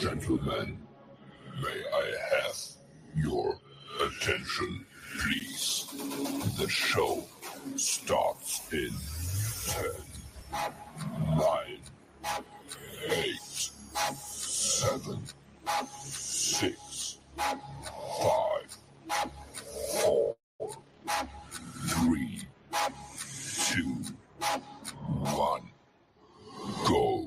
Gentlemen, may I have your attention, please? The show starts in 10, 9, 8, 7, 6, 5, 4, 3, 2, 1, go.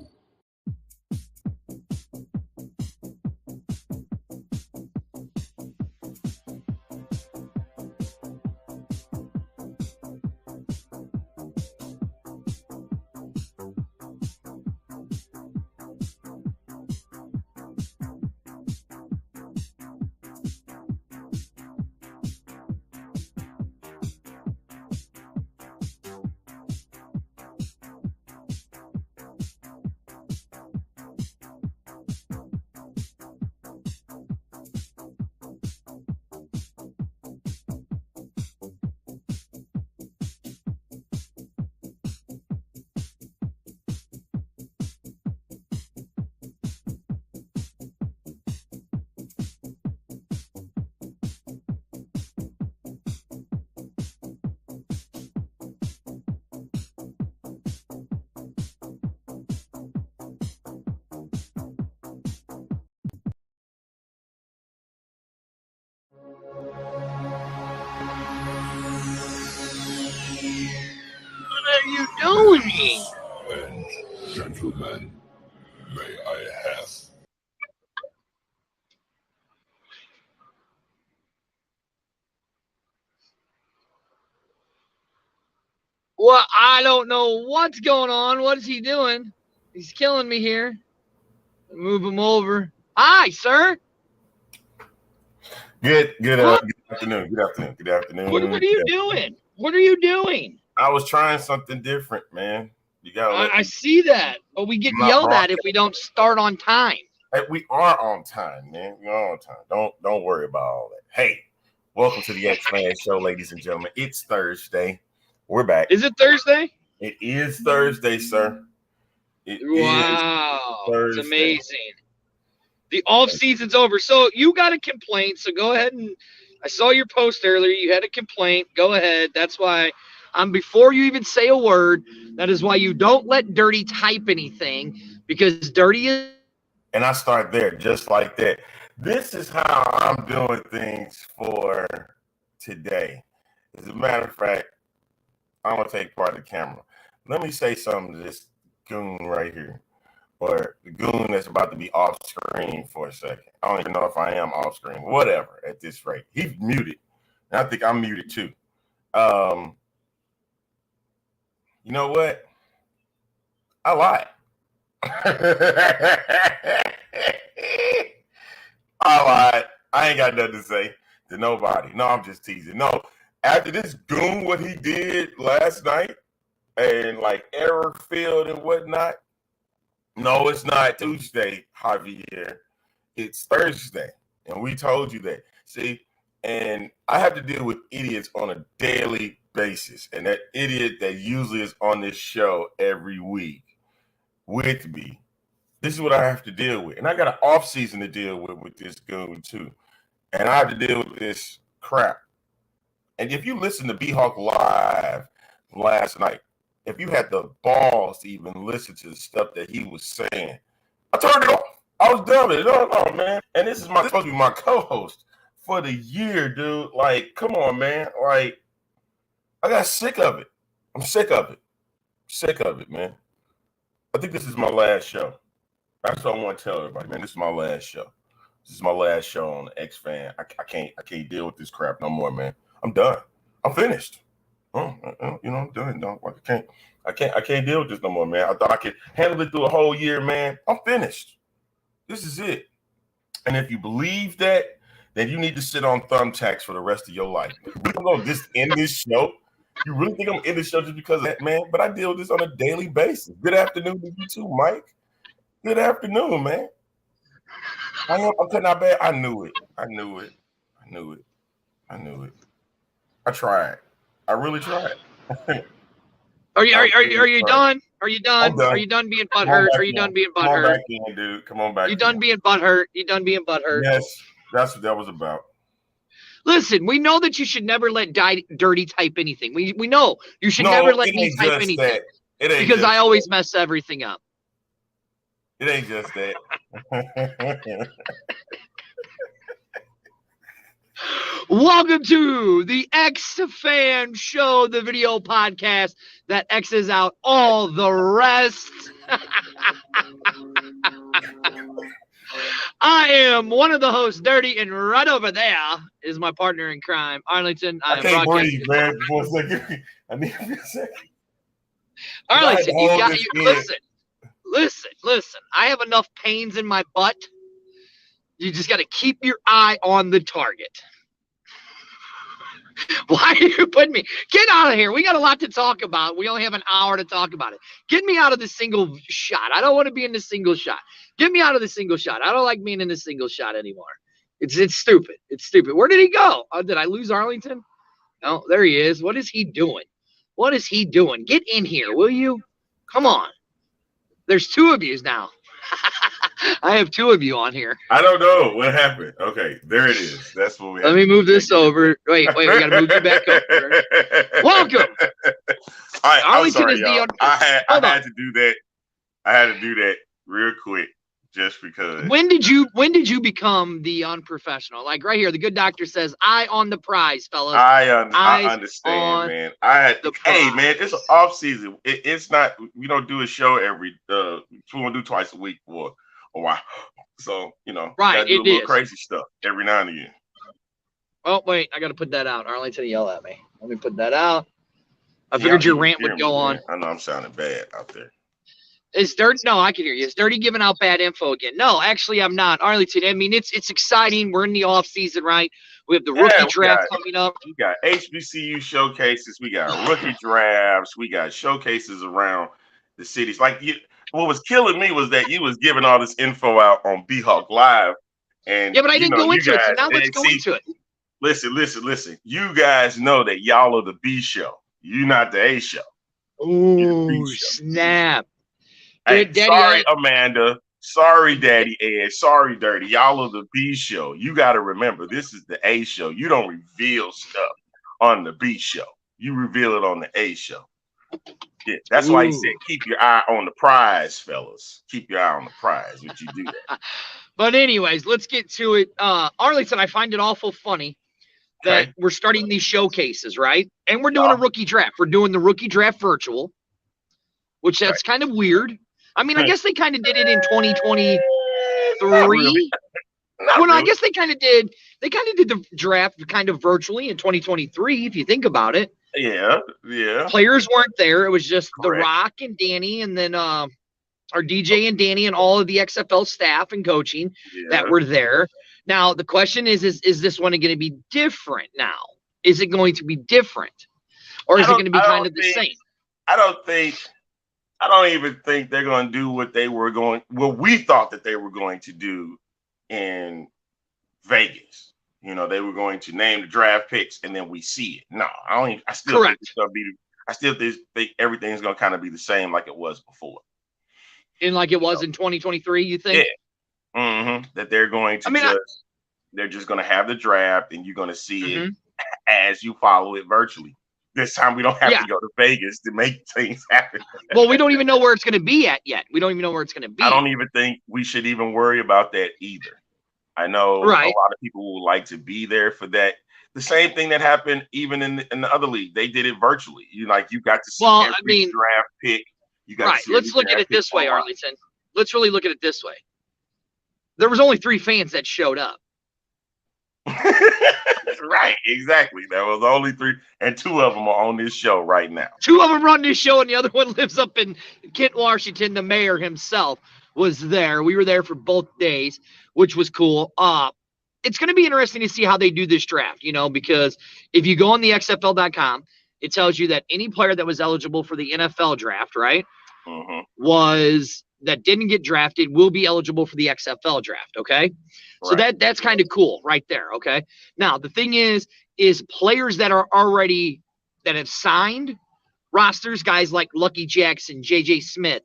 What are you doing? And gentlemen, may I have... Well, I don't know what's going on. What is he doing? He's killing me here. Move him over. Hi, sir. Good afternoon. Good afternoon. What are you doing? What are you doing? I was trying something different, man. You gotta. I see that, but we get yelled at if we don't start on time. Hey, we are on time, man. We are on time. Don't worry about all that. Hey, welcome to the X-Man Show, ladies and gentlemen. It's Thursday. We're back. Is it Thursday? It is Thursday, sir. Wow, it's amazing. The off season's over, so you got a complaint. So go ahead and I saw your post earlier. You had a complaint. Go ahead. That's why before you even say a word. That is why you don't let Dirty type anything, because Dirty is. And I start there just like that. This is how I'm doing things for today. As a matter of fact, I'm gonna take part of the camera. Let me say something to this goon right here, or the goon that's about to be off screen for a second. I don't even know if I am off screen. Whatever. At this rate, he's muted, and I think I'm muted too. You know what? I lied. I lied. I ain't got nothing to say to nobody. No, I'm just teasing. No, after this goon, what he did last night, and like error field and whatnot. No, it's not Tuesday, Javier. It's Thursday, and we told you that. See, and I have to deal with idiots on a daily basis, and that idiot that usually is on this show every week with me, this is what I have to deal with. And I got an off season to deal with this goon too. And I have to deal with this crap. And if you listen to B-Hawk Live last night, if you had the balls to even listen to the stuff that he was saying, I turned it off. I was done with it. No, man. And this is supposed to be my co-host for the year, dude. Like, come on, man. Like, I got sick of it. I'm sick of it. Sick of it, man. I think this is my last show. That's what I want to tell everybody, man. This is my last show. This is my last show on the X-Fan. I can't deal with this crap no more, man. I'm done. I'm finished. I'm done. No, I can't deal with this no more, man. I thought I could handle it through a whole year, man. I'm finished. This is it. And if you believe that, then you need to sit on thumbtacks for the rest of your life. We're going to just end this show. You really think I'm in this show just because of that, man? But I deal with this on a daily basis. Good afternoon to you too, Mike. Good afternoon, man. I'm cutting out bad. I knew it. I tried. I really tried. Are you done? Are you done? done. Are you done being Come on butthurt? back Are you in. done being Come on butthurt? back in, dude. Come on back You done in. being butthurt? You done being butthurt? Yes, that's what that was about. Listen, we know that you should never let Dirty type anything. We know you should No, never let it me ain't type just anything that. It ain't because just I always mess everything up. It ain't just that. Welcome to the X Fan Show, the video podcast that X's out all the rest. I am one of the hosts, Dirty, and right over there is my partner in crime, Arlington. I can't breathe, man. For a second. I need a second. Arlington, you got you. Listen. I have enough pains in my butt. You just got to keep your eye on the target. Why are you putting me? Get out of here. We got a lot to talk about. We only have an hour to talk about it. Get me out of the single shot. I don't want to be in the single shot. Get me out of the single shot. I don't like being in the single shot anymore. It's stupid. It's stupid. Where did he go? Oh, did I lose Arlington? Oh, there he is. What is he doing? What is he doing? Get in here, will you? Come on. There's two of you now. I have two of you on here. I don't know what happened. Okay, there it is. That's what we have. Let me move this over. Wait, we got to move you back over. Welcome. All right, I'm sorry, is y'all. the I had to do that. I had to do that real quick just because. When did you become the unprofessional? Like right here, the good doctor says, "Eye on the prize, fellas." I understand, man. Hey, man, it's an off season. It's not. We don't do a show every. We won't do twice a week for a while. So right? gotta do a little crazy stuff every now and again. Oh wait, I got to put that out. Arlington yell at me. Let me put that out. I figured your rant would go on. I know I'm sounding bad out there. Is Dirty? No, I can hear you. Is Dirty giving out bad info again? No, actually, I'm not. Arlington, I mean, it's exciting. We're in the off season, right? We have the rookie draft coming up. We got HBCU showcases. We got rookie drafts. We got showcases around the cities. Like what was killing me was that you was giving all this info out on B-Hawk Live. And yeah, but I didn't go into it. So now let's go into it. Listen. You guys know that y'all are the B show. You're not the A show. Ooh, snap. Hey, sorry, Amanda. Sorry, Daddy Ed. Sorry, Dirty. Y'all are the B show. You got to remember, this is the A show. You don't reveal stuff on the B show. You reveal it on the A show. Yeah, that's why he said, keep your eye on the prize, fellas. Keep your eye on the prize when you do that. But anyways, let's get to it. Arlington, I find it awful funny that we're starting these showcases, right? And we're doing a rookie draft. We're doing the rookie draft virtual, which that's kind of weird. I mean, I guess they kind of did it in 2023. Really. I guess they kind of did. They kind of did the draft kind of virtually in 2023, if you think about it. Yeah. Players weren't there. It was just The Rock and Danny, and then our DJ and Danny and all of the XFL staff and coaching that were there. Now, the question is this one going to be different now? Is it going to be different? Or is it going to be kind of the same? I don't even think they're going to do what we thought that they were going to do in Vegas. They were going to name the draft picks and then we see it. No, I still think it's going to be. I still think everything's going to kind of be the same like it was before. And like it was in 2023, you think? Yeah. Mm-hmm. That they're going to they're just going to have the draft and you're going to see it as you follow it virtually. This time we don't have to go to Vegas to make things happen. Well, we don't even know where it's going to be at yet. We don't even know where it's going to be. I don't even think we should even worry about that either. I know a lot of people would like to be there for that. The same thing that happened even in the other league. They did it virtually. You got to see every draft pick. You got to see let's look at it this way, Arlington. Let's really look at it this way. There was only 3 fans that showed up. Right, exactly. There was only 3, and 2 of them are on this show right now. 2 of them run this show, and the other one lives up in Kent, Washington. The mayor himself was there. We were there for both days, which was cool. It's going to be interesting to see how they do this draft, because if you go on the XFL.com, it tells you that any player that was eligible for the NFL draft, right, that didn't get drafted will be eligible for the XFL draft, okay? So that's kind of cool right there, okay? Now, the thing is players that are already – that have signed rosters guys like Lucky Jackson, J.J. Smith,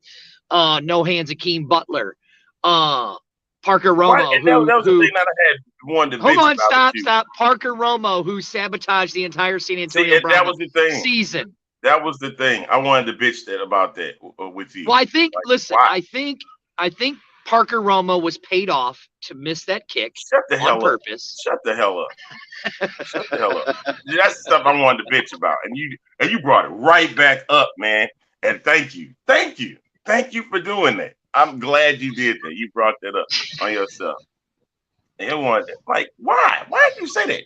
No Hands Akeem Butler, Parker Romo, and that was the thing that I had wanted to hold bitch on, about stop. Parker Romo, who sabotaged the entire San Antonio Browns that was the thing. season. That was the thing. I wanted to bitch about that with you. Well, I think, like, listen, why? I think Parker Romo was paid off to miss that kick Shut the hell on purpose. Shut the hell up. Shut the hell up. That's the stuff I wanted to bitch about, and you brought it right back up, man. And thank you for doing that. I'm glad you did that. You brought that up on yourself. And it wanted like, why? Why did you say that?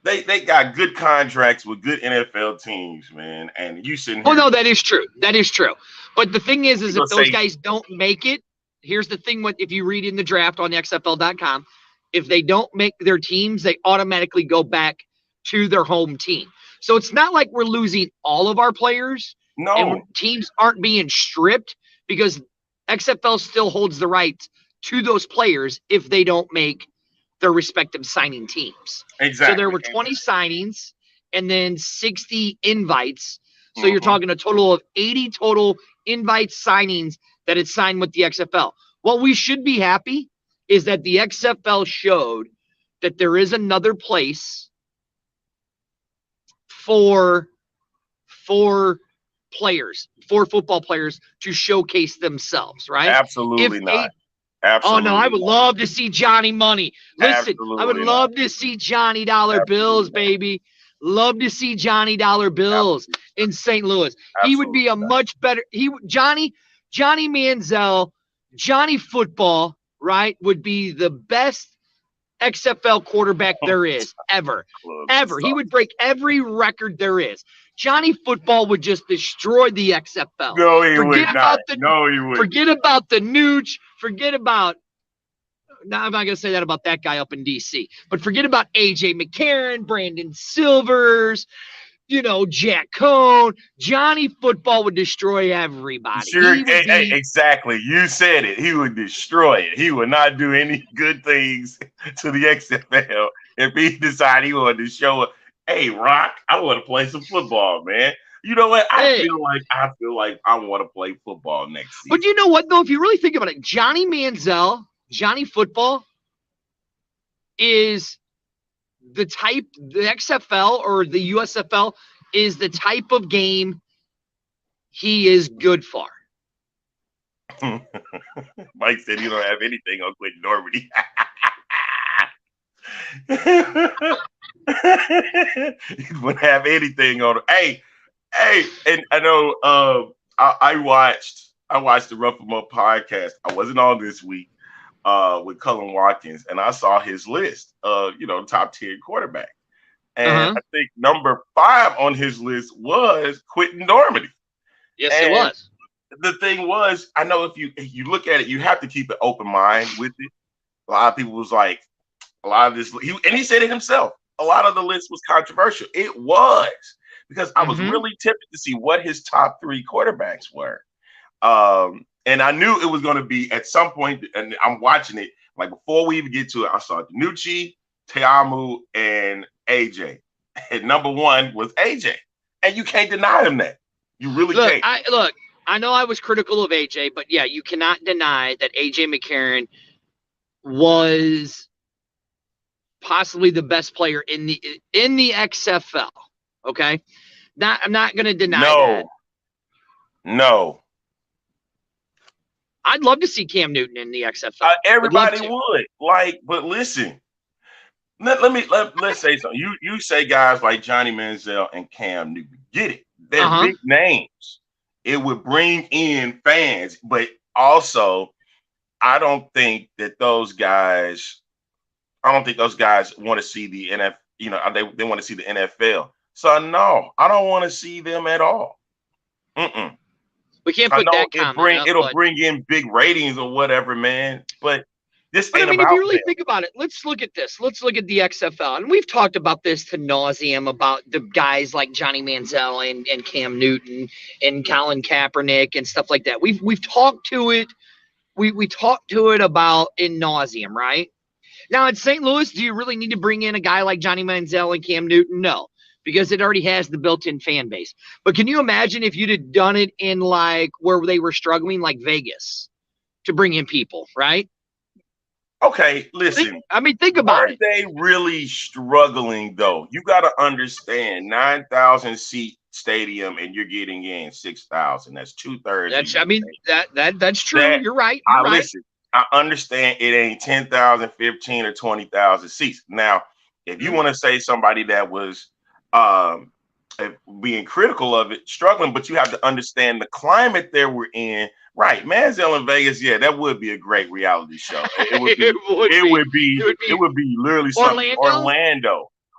They got good contracts with good NFL teams, man. And you sitting here. Oh no, that is true. That is true. But the thing is if those guys don't make it, here's the thing: if you read in the draft on XFL.com, if they don't make their teams, they automatically go back to their home team. So it's not like we're losing all of our players. No. And teams aren't being stripped because XFL still holds the right to those players if they don't make their respective signing teams. Exactly. So there were 20 signings and then 60 invites. So you're talking a total of 80 total invites, signings that had signed with the XFL. What we should be happy is that the XFL showed that there is another place for players, for football players to showcase themselves, right? Absolutely not. Absolutely. Oh no, I would love to see Johnny Money. Listen, Absolutely I would love to see Johnny Dollar Bills, baby. Love to see Johnny Dollar Bills in St. Louis. He would be a much better Johnny Manziel, Johnny Football, right? Would be the best XFL quarterback there is ever. Ever. He would break every record there is. Johnny Football would just destroy the XFL. No, he would not. No, he would. Forget about the Nooch. Forget about. Now, I'm not going to say that about that guy up in D.C., but forget about A.J. McCarron, Brandon Silvers, Jack Cohn. Johnny Football would destroy everybody. Sure, exactly. You said it. He would destroy it. He would not do any good things to the XFL if he decided he wanted to show up. Hey, Rock, I want to play some football, man. You know what? I feel like I want to play football next season. But you know what, though? If you really think about it, Johnny Manziel, Johnny Football is the XFL or the USFL is the type of game he is good for. Mike said you don't have anything on Quentin Normandy. You wouldn't have anything on it. Hey, and I know I watched the Rough 'Em Up podcast. I wasn't on this week with Cullen Watkins, and I saw his list of top 10 quarterback. And I think number 5 on his list was Quentin Normandy. Yes, it was. The thing was, I know if you look at it, you have to keep an open mind with it. A lot of people was like, a lot of this, he said it himself. A lot of the list was controversial. It was because I was really tempted to see what his top 3 quarterbacks were. And I knew it was going to be at some point, and I'm watching it, like before we even get to it, I saw Danucci, Teamu, and AJ. And number 1 was AJ. And you can't deny him that. You really can't. I know I was critical of AJ, but yeah, you cannot deny that AJ McCarron was possibly the best player in the XFL. Okay, I'm not going to deny that. No. I'd love to see Cam Newton in the XFL. Everybody would. But listen. Let's say something. You say guys like Johnny Manziel and Cam Newton. Get it? They're big names. It would bring in fans, but also I don't think those guys want to see the NFL. They want to see the NFL. So no, I don't want to see them at all. We can't put that comment. It'll bring in big ratings or whatever, man. But this ain't about if you really think about it, let's look at this. Let's look at the XFL. And we've talked about this to nauseam about the guys like Johnny Manziel and Cam Newton and Colin Kaepernick and stuff like that. We've talked to it. We talked to it about in nauseam, right? Now in St. Louis, do you really need to bring in a guy like Johnny Manziel and Cam Newton? No. because it already has the built-in fan base. But can you imagine if you'd have done it in like where they were struggling, like Vegas, to bring in people, right? Okay, listen. Think about Are it. they really struggling though? You got to understand, 9,000 seat stadium, and you're getting in 6,000. That's 2/3. That's true. You're right. Listen. I understand it ain't 10,000, 15, or 20,000 seats. Now, if you want to say somebody that was being critical of it, struggling, but you have to understand the climate that we're in. Right, Manziel in Vegas, yeah, that would be a great reality show. It would be literally something.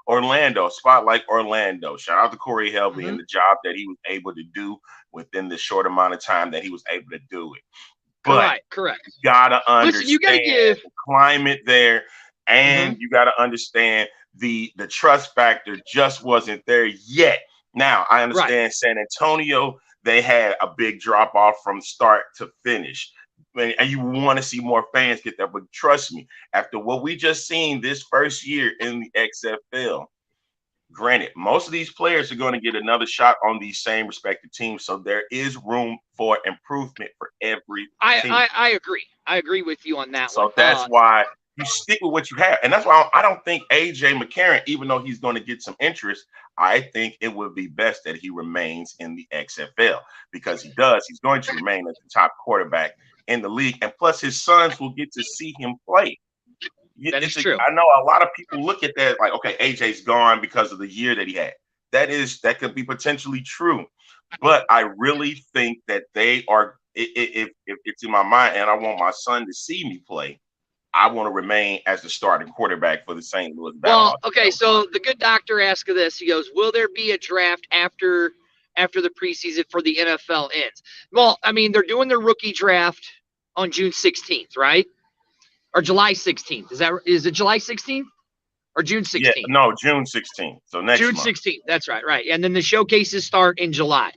Orlando, spotlight Orlando. Shout out to Corey Helby and the job that he was able to do within the short amount of time that he was able to do it. But correct. You gotta understand Listen, you gotta give the climate there, and you gotta understand the trust factor just wasn't there yet. Now I understand San Antonio, they had a big drop off from start to finish. And you want to see more fans get that, but trust me, after what we just seen this first year in the XFL, granted, most of these players are going to get another shot on these same respective teams, so there is room for improvement for every team. I agree. I agree with you on that one. So that's why you stick with what you have, and that's why I don't think AJ McCarron, even though he's going to get some interest, I think it would be best that he remains in the XFL, because he's going to remain as the top quarterback in the league, and plus his sons will get to see him play. That is true. I know a lot of people look at that like, okay, AJ's gone because of the year that he had. That could be potentially true, but I really think that they are. If it's in my mind, and I want my son to see me play, I want to remain as the starting quarterback for the St. Louis Battlehawks. Well, okay, so the good doctor asked this. He goes, "Will there be a draft after the preseason for the NFL ends?" Well, I mean, they're doing their rookie draft on June 16th, right? Or July 16th. Is it July 16th or June 16th? Yeah, no, June 16th. So next June month. 16th. That's right. Right. And then the showcases start in July.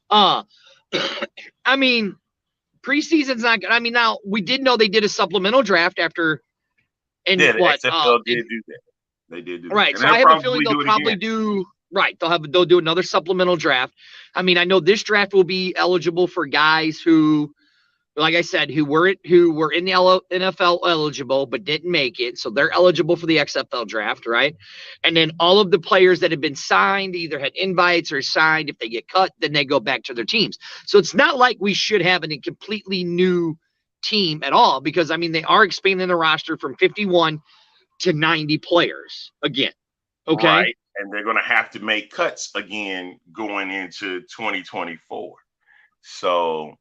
I mean, preseason's not good. I mean, now we did know they did a supplemental draft after. And yeah, the what? XFL did do that. They did do right. that. So I have a feeling they'll probably do. Right. They'll do another supplemental draft. I mean, I know this draft will be eligible for guys who, like I said, who were in the NFL eligible but didn't make it. So they're eligible for the XFL draft, right? And then all of the players that have been signed either had invites or signed. If they get cut, then they go back to their teams. So it's not like we should have a completely new team at all, because, I mean, they are expanding the roster from 51 to 90 players again. Okay. Right. And they're going to have to make cuts again going into 2024. So,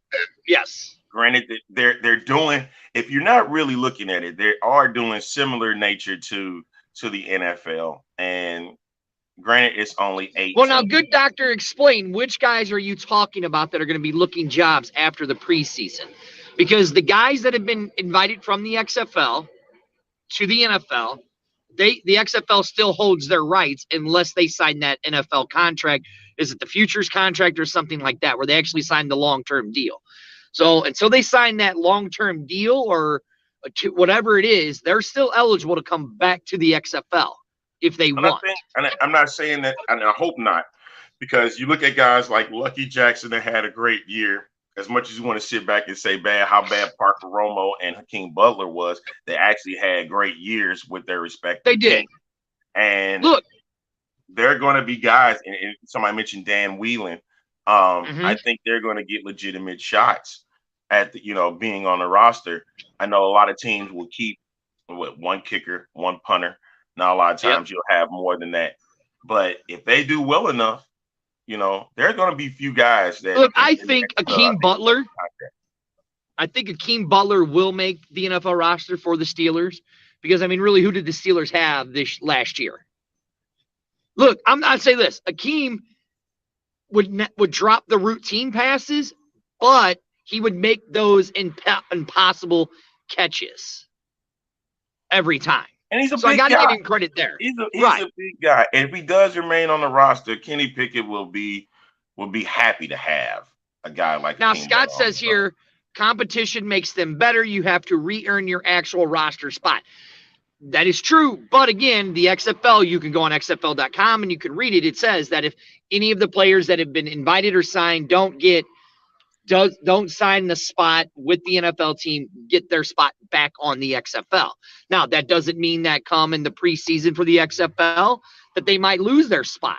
yes. Granted, they're doing, if you're not really looking at it, they are doing similar nature to the NFL. And granted, it's only 8. Well, now, good doctor, explain which guys are you talking about that are going to be looking jobs after the preseason? Because the guys that have been invited from the XFL to the NFL, the XFL still holds their rights unless they sign that NFL contract. Is it the futures contract or something like that, where they actually sign the long-term deal? So until they sign that long-term deal or whatever it is, they're still eligible to come back to the XFL if they want. I'm not saying that, and I hope not, because you look at guys like Lucky Jackson that had a great year. As much as you want to sit back and say how bad Parker Romo and Hakeem Butler was, they actually had great years with their respective They did. teams. And look, there are going to be guys, and somebody mentioned Dan Whelan. I think they're going to get legitimate shots at being on the roster. I know a lot of teams will keep one kicker, one punter. Now a lot of times you'll have more than that. But if they do well enough, there are going to be few guys that look. I think Hakeem Butler. I think Hakeem Butler will make the NFL roster for the Steelers, because, I mean, really, who did the Steelers have this last year? Look, I'd say this: Hakeem would drop the routine passes, but he would make those impossible catches every time. And he's a so big I got to guy. give him credit there. He's a big guy, and if he does remain on the roster, Kenny Pickett will be happy to have a guy like. Now Scott says here, competition makes them better. You have to re-earn your actual roster spot. That is true. But again, the XFL, you can go on XFL.com and you can read it. It says that if any of the players that have been invited or signed don't sign the spot with the NFL team, get their spot back on the XFL. Now, that doesn't mean that come in the preseason for the XFL that they might lose their spot.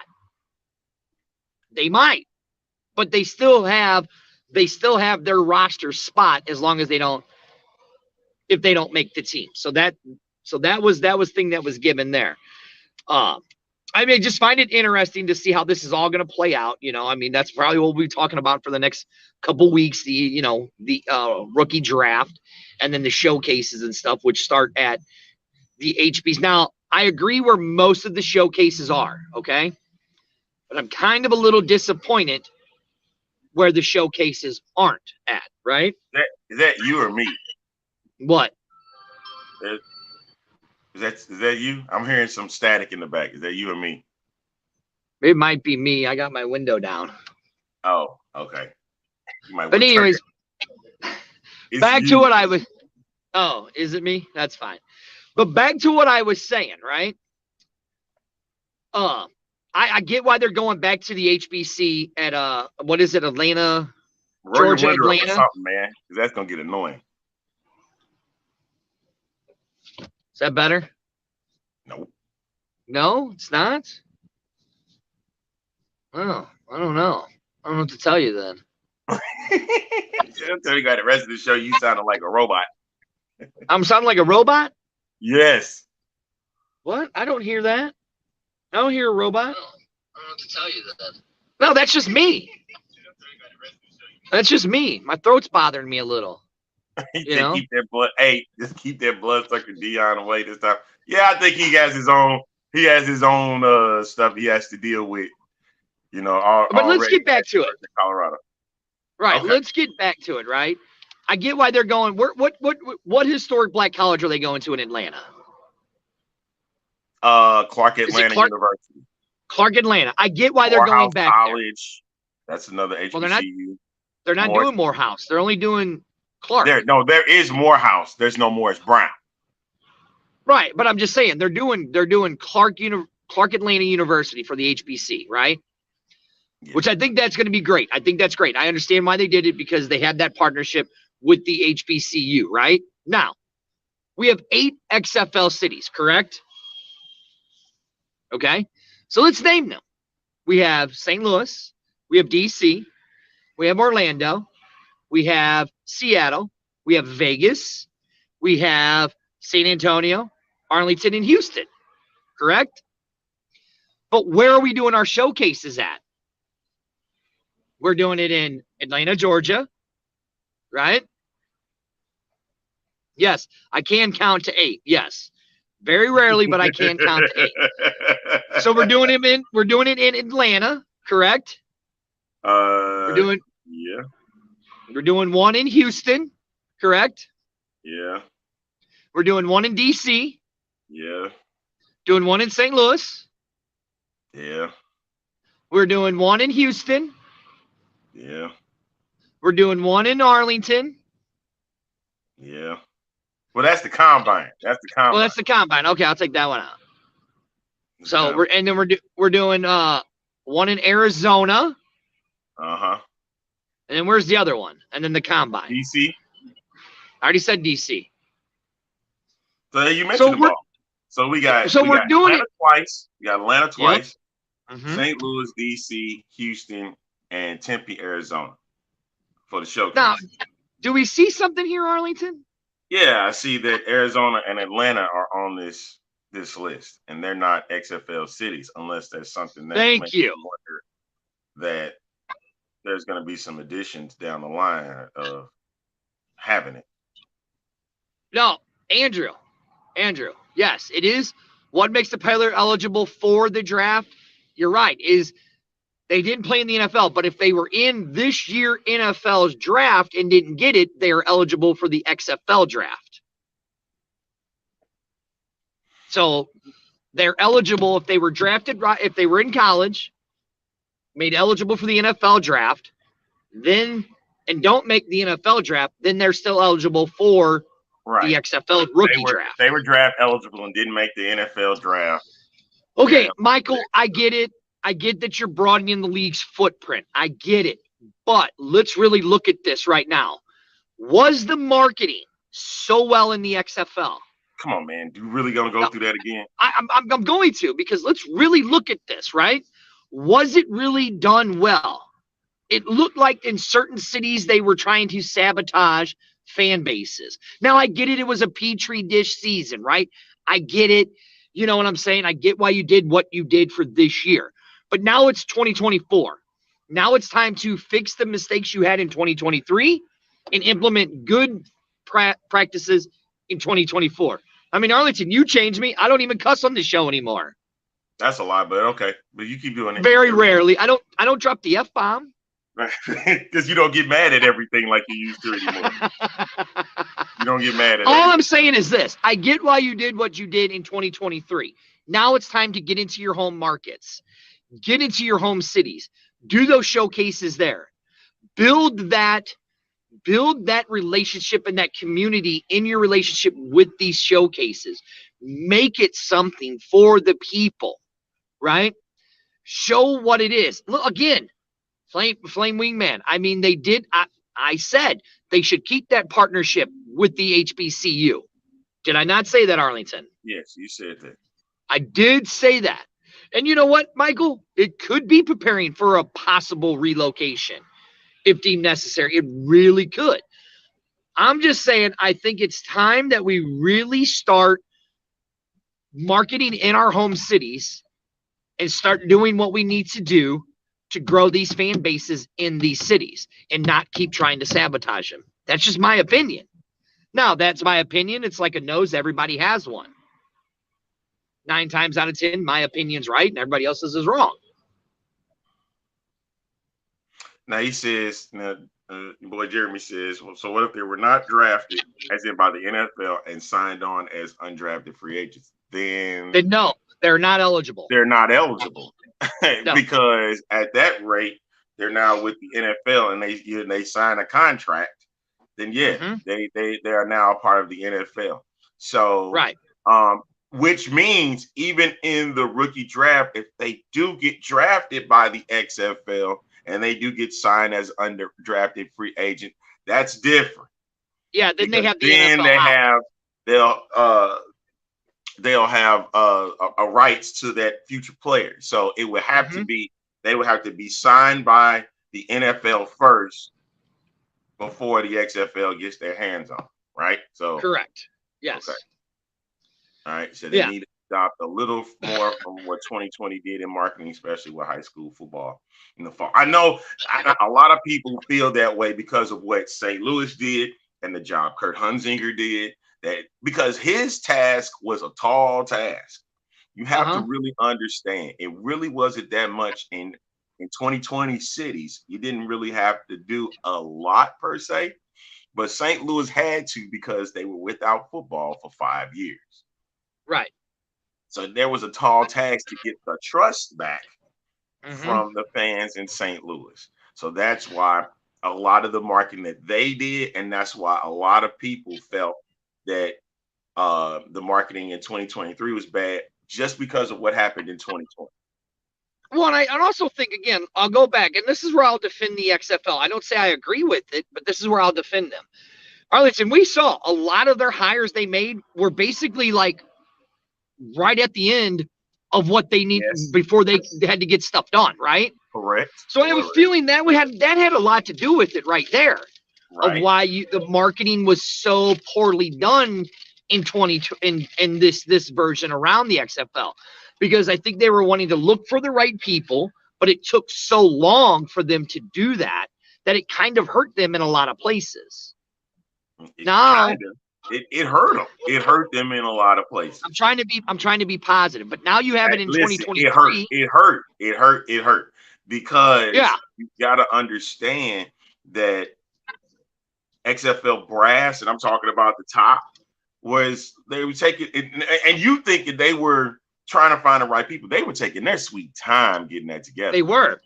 They might, but they still have their roster spot as long as if they don't make the team. So that was thing that was given there. I mean, just find it interesting to see how this is all going to play out. I mean, that's probably what we'll be talking about for the next couple weeks, the rookie draft and then the showcases and stuff, which start at the HBs. Now, I agree where most of the showcases are, okay? But I'm kind of a little disappointed where the showcases aren't at, right? Is that you or me? What? Is that you? I'm hearing some static in the back. Is that you or me? It might be me. I got my window down. Oh, okay. But anyways, back to what I was. Oh, is it me? That's fine. But back to what I was saying, right? I get why they're going back to the HBC at what is it, Atlanta, Georgia, Atlanta? Or something, man, because that's gonna get annoying. Is that better? Nope. No, it's not? Oh, I don't know. I don't know what to tell you then. I'll tell you guys the rest of the show, you sounded like a robot. I'm sounding like a robot? Yes. What? I don't hear that. I don't hear a robot. No, I don't know what to tell you then. No, that's just me. That's just me. My throat's bothering me a little. Keep that blood. Hey, just keep that bloodsucker Dion away this time. Yeah, I think he has his own. He has his own stuff he has to deal with. But let's get back to it. Colorado. Right. Okay. Let's get back to it. Right. I get why they're going. What historic black college are they going to in Atlanta? Clark Atlanta University. Clark Atlanta. I get why they're going back College. There. That's another HBCU. Well, they're not doing Morehouse. They're only doing Clark. There is Morehouse. There's no Morris Brown. Right, but I'm just saying they're doing Clark Atlanta University for the HBC, right? Yeah. Which I think that's going to be great. I think that's great. I understand why they did it because they had that partnership with the HBCU, right? Now, we have 8 XFL cities, correct? Okay, so let's name them. We have St. Louis, we have DC, we have Orlando, we have Seattle, we have Vegas, we have San Antonio, Arlington, and Houston, correct? But where are we doing our showcases at? We're doing it in Atlanta, Georgia, right? Yes, I can count to 8. Yes, very rarely, but I can count to 8. So we're doing it in Atlanta, correct? We're doing one in Houston, correct? Yeah. We're doing one in DC. Yeah. Doing one in St. Louis. Yeah. We're doing one in Houston. Yeah. We're doing one in Arlington. Yeah. Well, that's the combine. Well, that's the combine. Okay, I'll take that one out. So we're doing one in Arizona. Uh-huh. And then where's the other one? And then the combine. DC. I already said DC. So you mentioned them all. So we got Atlanta twice. We got Atlanta twice. Yep. Mm-hmm. St. Louis, DC, Houston, and Tempe, Arizona for the showcase. Now, do we see something here, Arlington? Yeah, I see that Arizona and Atlanta are on this list, and they're not XFL cities unless there's something that makes you wonder that there's going to be some additions down the line of having it. No, Andrew, yes, it is. What makes the player eligible for the draft? You're right, is they didn't play in the NFL, but if they were in this year NFL's draft and didn't get it, they are eligible for the XFL draft. So they're eligible if they were drafted, if they were in college, made eligible for the NFL draft, then and don't make the NFL draft, then they're still eligible for Right. the XFL rookie draft. They were draft eligible and didn't make the NFL draft. Okay, Yeah. Michael, I get it. I get that you're broadening the league's footprint. I get it. But let's really look at this right now. Was the marketing so well in the XFL? Come on, man. You really going to go through that again? I'm going to, because let's really look at this, right? Was it really done well? It looked like in certain cities they were trying to sabotage fan bases. Now, I get it. It was a Petri dish season, right? I get it. You know what I'm saying? I get why you did what you did for this year. But now it's 2024. Now it's time to fix the mistakes you had in 2023 and implement good practices in 2024. I mean, Arlington, you changed me. I don't even cuss on the show anymore. That's a lot, but okay. But you keep doing it. Very rarely. I don't drop the F-bomb. Because you don't get mad at everything like you used to anymore. You don't get mad at All I'm saying is this. I get why you did what you did in 2023. Now it's time to get into your home markets. Get into your home cities. Do those showcases there. Build that relationship and that community in your relationship with these showcases. Make it something for the people, right? Show what it is. Look, again, Flame Wingman. I mean, they did. I said they should keep that partnership with the HBCU. Did I not say that, Arlington? Yes, you said that. I did say that. And you know what, Michael? It could be preparing for a possible relocation if deemed necessary. It really could. I'm just saying, I think it's time that we really start marketing in our home cities and start doing what we need to do to grow these fan bases in these cities and not keep trying to sabotage them. That's just my opinion. Now, that's my opinion. It's like a nose. Everybody has one. 9 times out of 10, my opinion's right and everybody else's is wrong. Now he says, your boy Jeremy says, well, so what if they were not drafted, as in by the NFL, and signed on as undrafted free agents? Then no, they're not eligible. They're not eligible No. Because at that rate, they're now with the NFL and they sign a contract. Then they are now a part of the NFL. So right. Which means even in the rookie draft, if they do get drafted by the XFL and they do get signed as undrafted free agent, that's different. Yeah, then they have the then NFL they'll have a rights to that future player. So it would have to be, they would have to be signed by the NFL first before the XFL gets their hands on, right? So correct. Yes. Okay. All right. So they need to adopt a little more from what 2020 did in marketing, especially with high school football in the fall. I know a lot of people feel that way because of what St. Louis did and the job Kurt Hunzinger did. That because his task was a tall task. You have to really understand it really wasn't that much in 2020 cities. You didn't really have to do a lot per se, but St. Louis had to because they were without football for 5 years. Right. So there was a tall task to get the trust back from the fans in St. Louis. So that's why a lot of the marketing that they did, and that's why a lot of people felt that the marketing in 2023 was bad just because of what happened in 2020. Well, and I also think, again, I'll go back, and this is where I'll defend the XFL. I don't say I agree with it, but this is where I'll defend them. Arlington, we saw a lot of their hires they made were basically like right at the end of what they need before they had to get stuff done, right? Correct. So I have a feeling that had a lot to do with it right there. Right. Of why the marketing was so poorly done in this version around the XFL, because I think they were wanting to look for the right people, but it took so long for them to do that it kind of hurt them in a lot of places. It hurt them. It hurt them in a lot of places. I'm trying to be positive, but now you have it in 2023. It hurt because you got to understand that XFL brass, and I'm talking about the top, was they were taking it, and you thinking they were trying to find the right people. They were taking their sweet time getting that together. They were.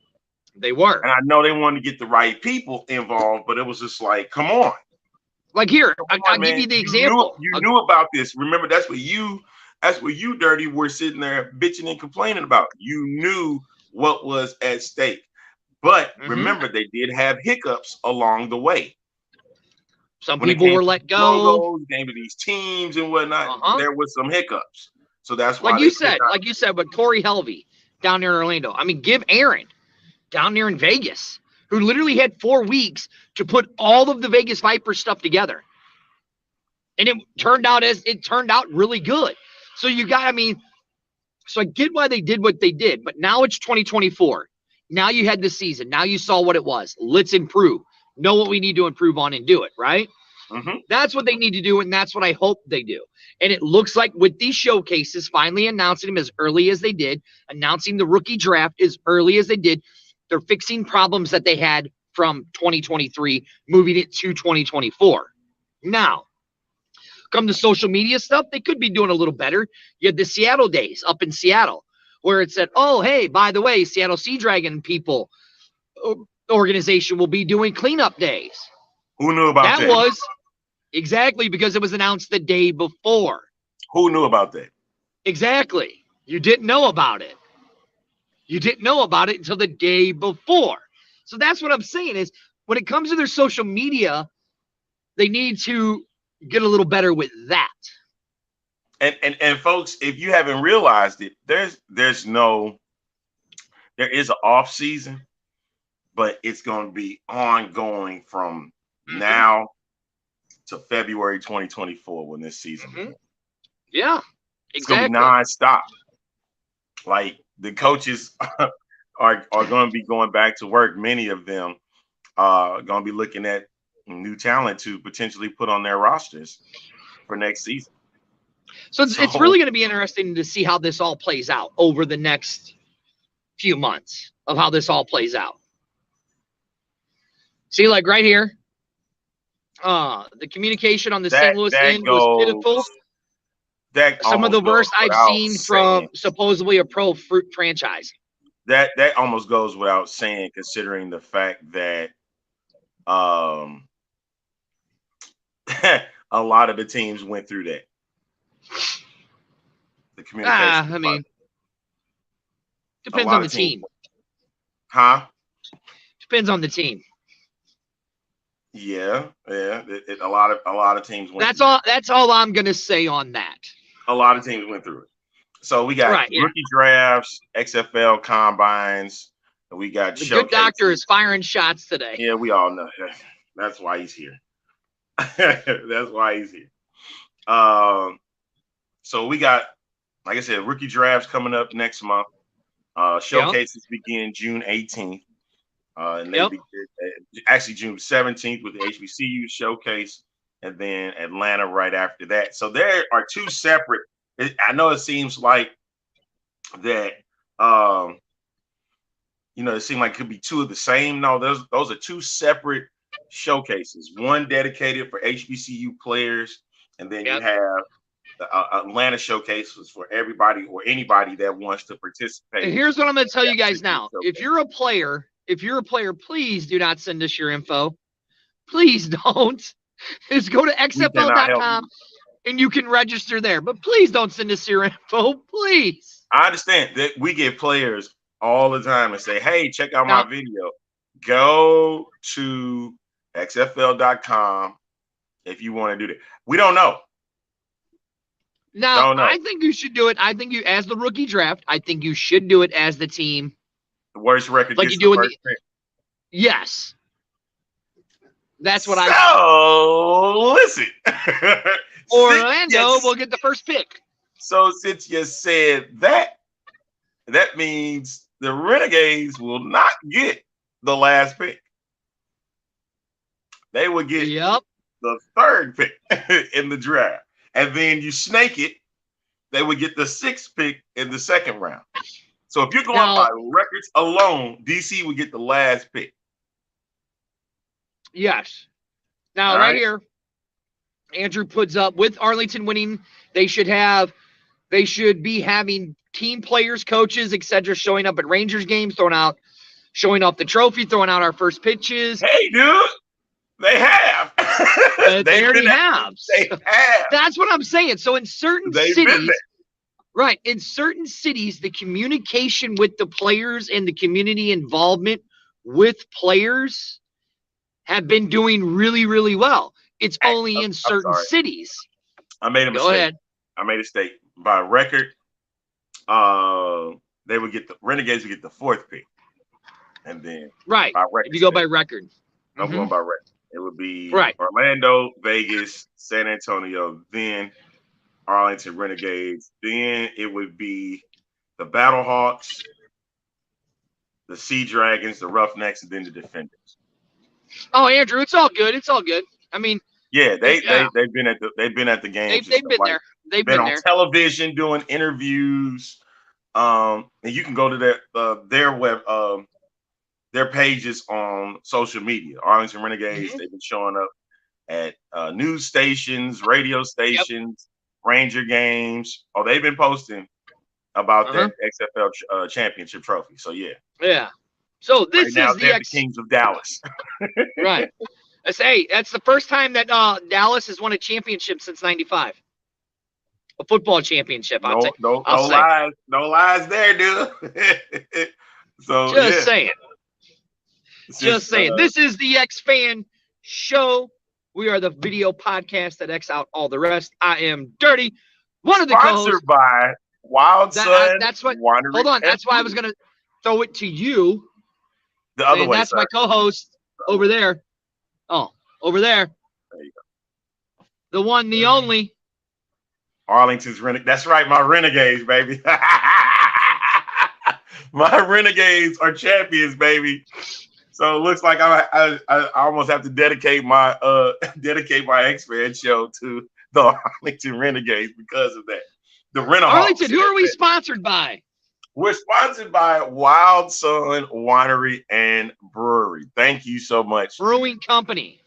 And I know they wanted to get the right people involved, but it was just like, come on. Like here, Come I'll on, give man. you the You example. knew about this. Remember, that's what you, Dirty, were sitting there bitching and complaining about. You knew what was at stake. But remember, they did have hiccups along the way. Some When it people came were to let these go. logos, came to these teams and whatnot, there was some hiccups. So that's why Like you said, with Corey Helvey down there in Orlando. I mean, give Aaron down there in Vegas, who literally had 4 weeks to put all of the Vegas Vipers stuff together. And it turned out really good. So so I get why they did what they did, but now it's 2024. Now you had the season. Now you saw what it was. Let's improve. Know what we need to improve on and do it, right? That's what they need to do, and that's what I hope they do. And it looks like with these showcases, finally announcing them as early as they did, announcing the rookie draft as early as they did, they're fixing problems that they had from 2023, moving it to 2024. Now, come to social media stuff, they could be doing a little better. You had the Seattle days up in Seattle, where it said, oh, hey, by the way, Seattle Sea Dragon people organization will be doing cleanup days. Who knew about that? That was exactly because it was announced the day before. Who knew about that? Exactly. You didn't know about it. You didn't know about it until the day before. So that's what I'm saying is when it comes to their social media, they need to get a little better with that. And folks, if you haven't realized it, there is an off season, but it's going to be ongoing from now to February 2024 when this season begins. Yeah, exactly. It's going to be nonstop. Like the coaches are going to be going back to work. Many of them are going to be looking at new talent to potentially put on their rosters for next season. So it's really going to be interesting to see how this all plays out over the next few months of how this all plays out. See, like right here, the communication on the St. Louis end was pitiful. Some of the worst I've seen from supposedly a pro franchise. That almost goes without saying, considering the fact that a lot of the teams went through that. The communication. I mean, depends on the team. Huh? Depends on the team. Yeah. A lot of teams went. That's all I'm gonna say on that. A lot of teams went through it. So we got rookie drafts, XFL combines, and we got the good doctor is firing shots today. Yeah, we all know. That's why he's here. That's why he's here. So we got, like I said, rookie drafts coming up next month. Showcases begin June 18th. And they begin actually June 17th with the HBCU showcase, and then Atlanta right after that. So there are two separate. I know it seems like that. It seemed like it could be two of the same. No, those are two separate showcases. One dedicated for HBCU players, and then you have the Atlanta showcases for everybody or anybody that wants to participate. And here's what I'm going to tell you guys now: if you're a player, please do not send us your info. Please don't. Just go to xfl.com and you can register there. But please don't send us your info, please. I understand that we get players all the time and say, hey, check out my video. Go to xfl.com if you want to do that. We don't know. Now, I think you should do it. I think as the rookie draft, I think you should do it as the team. The worst record like gets you do the first pick. Yes. That's what listen. Orlando will get the first pick. So since you said that means the Renegades will not get the last pick. They will get the third pick in the draft. And then you snake it, they would get the 6th pick in the second round. So if you're going by records alone, DC would get the last pick. Yes. Now, right here, Andrew puts up with Arlington winning, they should be having team players, coaches, etc., showing up at Rangers games, showing off the trophy, throwing out our first pitches. Hey, dude, They have. They already have. They have. That's what I'm saying. So in certain cities, right, in certain cities, the communication with the players and the community involvement with players have been doing really, really well. It's only in certain cities. I made a mistake. Go ahead. I made a mistake. By record, they would get the Renegades would get the 4th pick. And then right. by record, if you go by record. I'm going by record. It would be right. Orlando, Vegas, San Antonio, then Arlington Renegades. Then it would be the Battlehawks, the Sea Dragons, the Roughnecks, and then the Defenders. Oh, Andrew, it's all good. It's all good. I mean, yeah, they've been at the games. They've been there. They've been on television doing interviews. And you can go to their pages on social media. Arlington Renegades. They've been showing up at news stations, radio stations, Ranger games. Oh, they've been posting about that XFL championship trophy. So yeah. So this right now, is the Kings of Dallas. Right. That's the first time that Dallas has won a championship since '95. A football championship. No lies there, dude. So just saying. Just saying. This is the X Fan Show. We are the video podcast that X out all the rest. I am Dirty, one of the co-hosts. Sponsored by Wild Sun. That's what. Winery. Hold on. That's why I was gonna throw it to you. The other way. That's my co-host over there. Oh, over there. There you go. The one, the only. Arlington's Renegades. That's right, my Renegades, baby. My Renegades are champions, baby. So it looks like I almost have to dedicate my X-Fan show to the Arlington Renegades because of that. The Renahawks. Arlington, who are we sponsored by? We're sponsored by Wild Sun Winery and Brewery. Thank you so much. Brewing Company.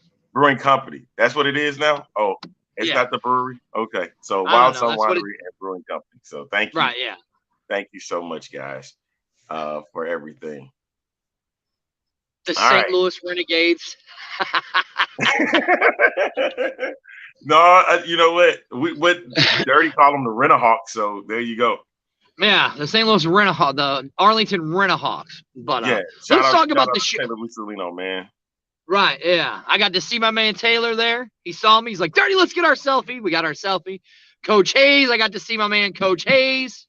That's what it is now? Oh, it's not the brewery? Okay. So Wild Sun Winery and Brewing Company. So thank you. Right, yeah. Thank you so much, guys, for everything. The St. Louis Renegades. No, you know what? Dirty call them the Renahawks, so there you go. Yeah, the St. Louis Renahawks, the Arlington Renahawks. But let's talk about the show. Taylor Mussolino, man. Right, yeah. I got to see my man Taylor there. He saw me. He's like, Dirty, let's get our selfie. We got our selfie. Coach Hayes, I got to see my man Coach Hayes.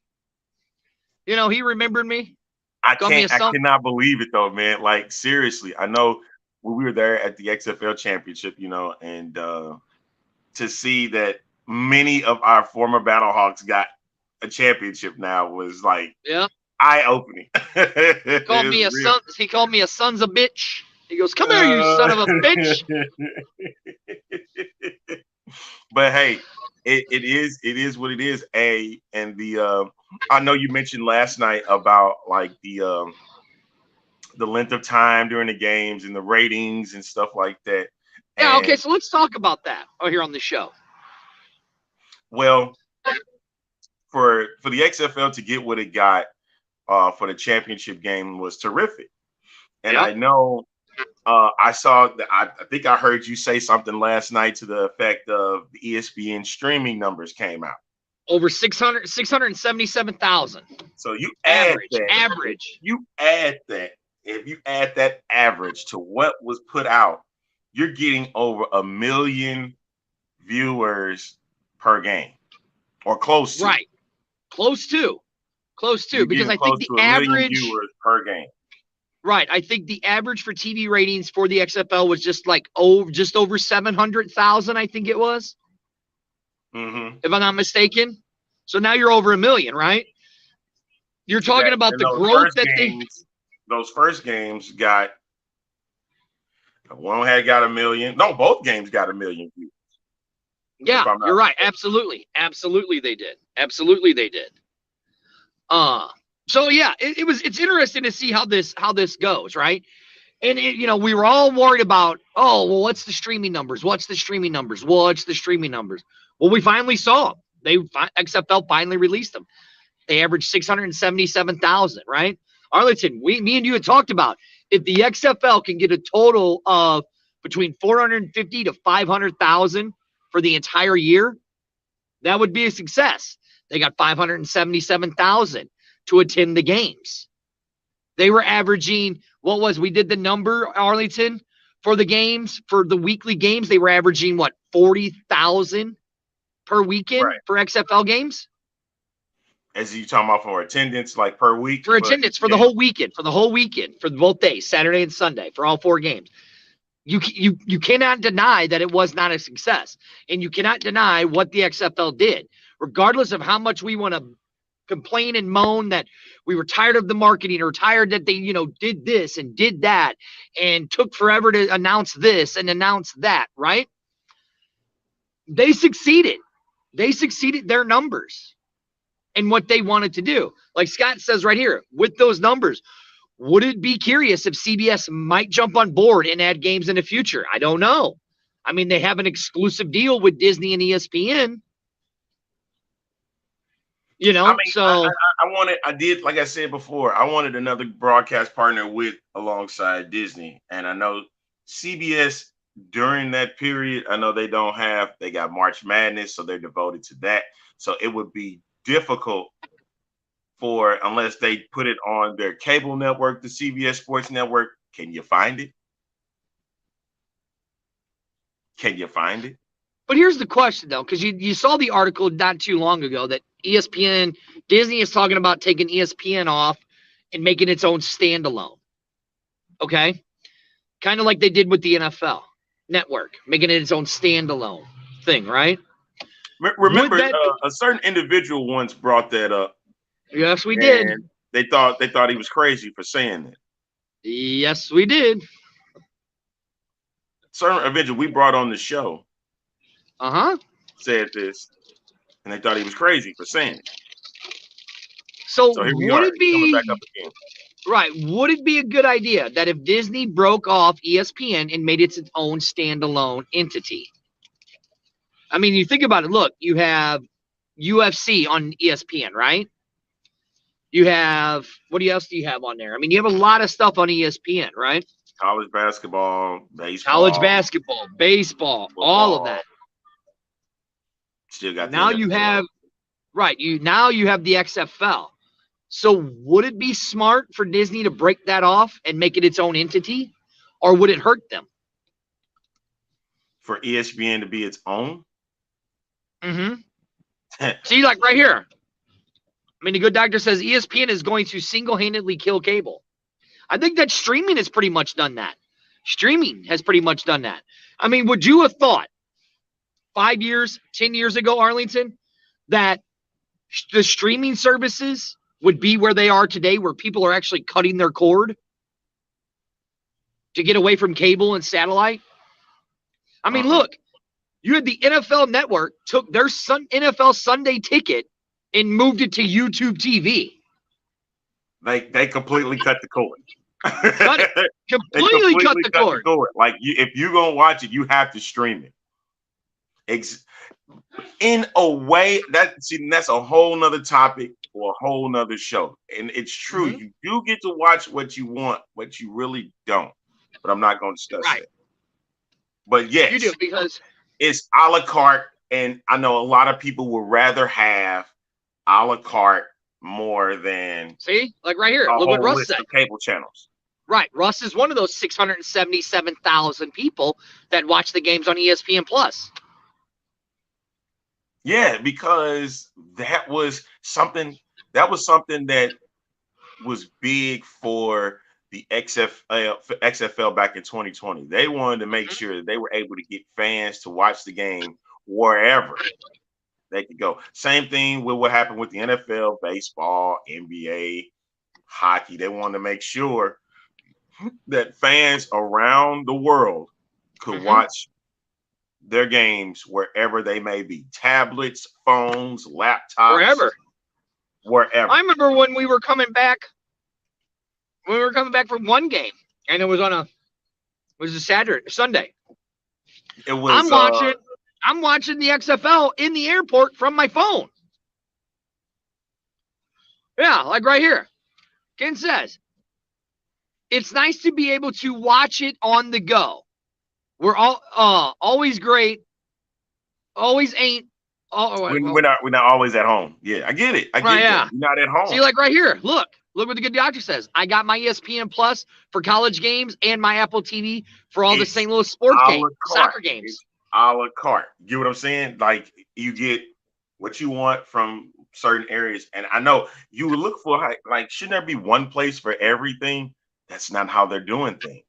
You know, he remembered me. I cannot believe it, though, man. Like, seriously, I know when we were there at the XFL championship, you know, and to see that many of our former Battlehawks got a championship now was like eye-opening. He called me a sons of bitch. He goes, come here, you son of a bitch. But hey, it is what it is. And the I know you mentioned last night about like the length of time during the games and the ratings and stuff like that. Yeah, okay, so let's talk about that here on the show. Well, for the XFL to get what it got for the championship game was terrific. And I know I saw that I think I heard you say something last night to the effect of the ESPN streaming numbers came out. Over 677,000. So you add average. You add that. If you add that average to what was put out, you're getting over 1 million viewers per game, or close to. Right. Close to, because I think the average viewers per game. Right. I think the average for TV ratings for the XFL was just over 700,000. I think it was, if I'm not mistaken. So now you're over 1 million, right? You're talking about the growth those first games got. One had got 1 million. No, both games got 1 million views. Yeah, you're right. Absolutely they did. So yeah, it's interesting to see how this goes, right? And we were all worried about, what's the streaming numbers? Well, we finally saw them. XFL finally released them. They averaged 677,000, right? Arlington, me and you had talked about if the XFL can get a total of between 450 to 500,000 for the entire year, that would be a success. They got 577,000 to attend the games. They were averaging, we did the number, Arlington, for the games, for the weekly games, they were averaging, 40,000 per weekend for XFL games? As you talking about for attendance, like per week? For attendance, for the whole weekend, for both days, Saturday and Sunday, for all 4 games. You cannot deny that it was not a success. And you cannot deny what the XFL did. Regardless of how much we want to complain and moan that we were tired of the marketing or tired that they, did this and did that and took forever to announce this and announce that, right? They succeeded. They succeeded their numbers and what they wanted to do. Like Scott says right here, with those numbers, would it be curious if CBS might jump on board and add games in the future? I don't know. I mean, they have an exclusive deal with Disney and ESPN. I did, like I said before, I wanted another broadcast partner alongside Disney. And I know CBS during that period, I know they got March Madness, so they're devoted to that. So it would be difficult unless they put it on their cable network, the CBS Sports Network. Can you find it? But here's the question, though, because you saw the article not too long ago that Disney is talking about taking ESPN off and making its own standalone. Okay? Kind of like they did with the NFL network, making it its own standalone thing, right? Remember, a certain individual once brought that up. Yes, we did. They thought he was crazy for saying it. Yes, we did. Certain individual we brought on the show said this, and they thought he was crazy for saying it. So would it be coming back up again? Right? Would it be a good idea that if Disney broke off ESPN and made it its own standalone entity? I mean, you think about it. Look, you have UFC on ESPN, right? You have, what else do you have on there? I mean, you have a lot of stuff on ESPN, right? College basketball, baseball, football, all of that. Still got now you have, now you have the XFL. So would it be smart for Disney to break that off and make it its own entity, or would it hurt them? For ESPN to be its own? Mm-hmm. See, like right here. I mean, the good doctor says ESPN is going to single-handedly kill cable. I think that streaming has pretty much done that. I mean, would you have thought 5 years, 10 years ago, Arlington, that the streaming services would be where they are today, where people are actually cutting their cord to get away from cable and satellite? I mean, look, you had the NFL Network took their NFL Sunday ticket and moved it to YouTube TV. They completely cut the cord. Completely cut the cord. Like, if you're going to watch it, you have to stream it. In a way, that's a whole nother topic or a whole nother show. And it's true. You do get to watch what you want, what you really don't. But I'm not going to discuss that. But yes, you do, because it's a la carte. And I know a lot of people would rather have a la carte more than like right here. Look what Russ said. Cable channels. Right. Russ is one of those 677,000 people that watch the games on ESPN Plus. Yeah, because that was something that was big for the XFL back in 2020. They wanted to make sure that they were able to get fans to watch the game wherever they could go. Same thing with what happened with the NFL, baseball, NBA, hockey. They wanted to make sure that fans around the world could watch their games wherever they may be. Tablets, phones, laptops. Wherever. I remember when we were coming back from one game, and it was a Sunday. It was I'm watching the XFL in the airport from my phone. Yeah, like right here. Ken says, it's nice to be able to watch it on the go. We're all always great, always ain't. We're not always at home. Yeah, I get it. I get Right, that. yeah. We're not at home. See, like right here, look what the good doctor says. I got my ESPN Plus for college games and my Apple TV for all the St. Louis sports games, soccer games. It's a la carte. You get what I'm saying? Like you get what you want from certain areas, and I know you would look for like shouldn't there be one place for everything? That's not how they're doing things.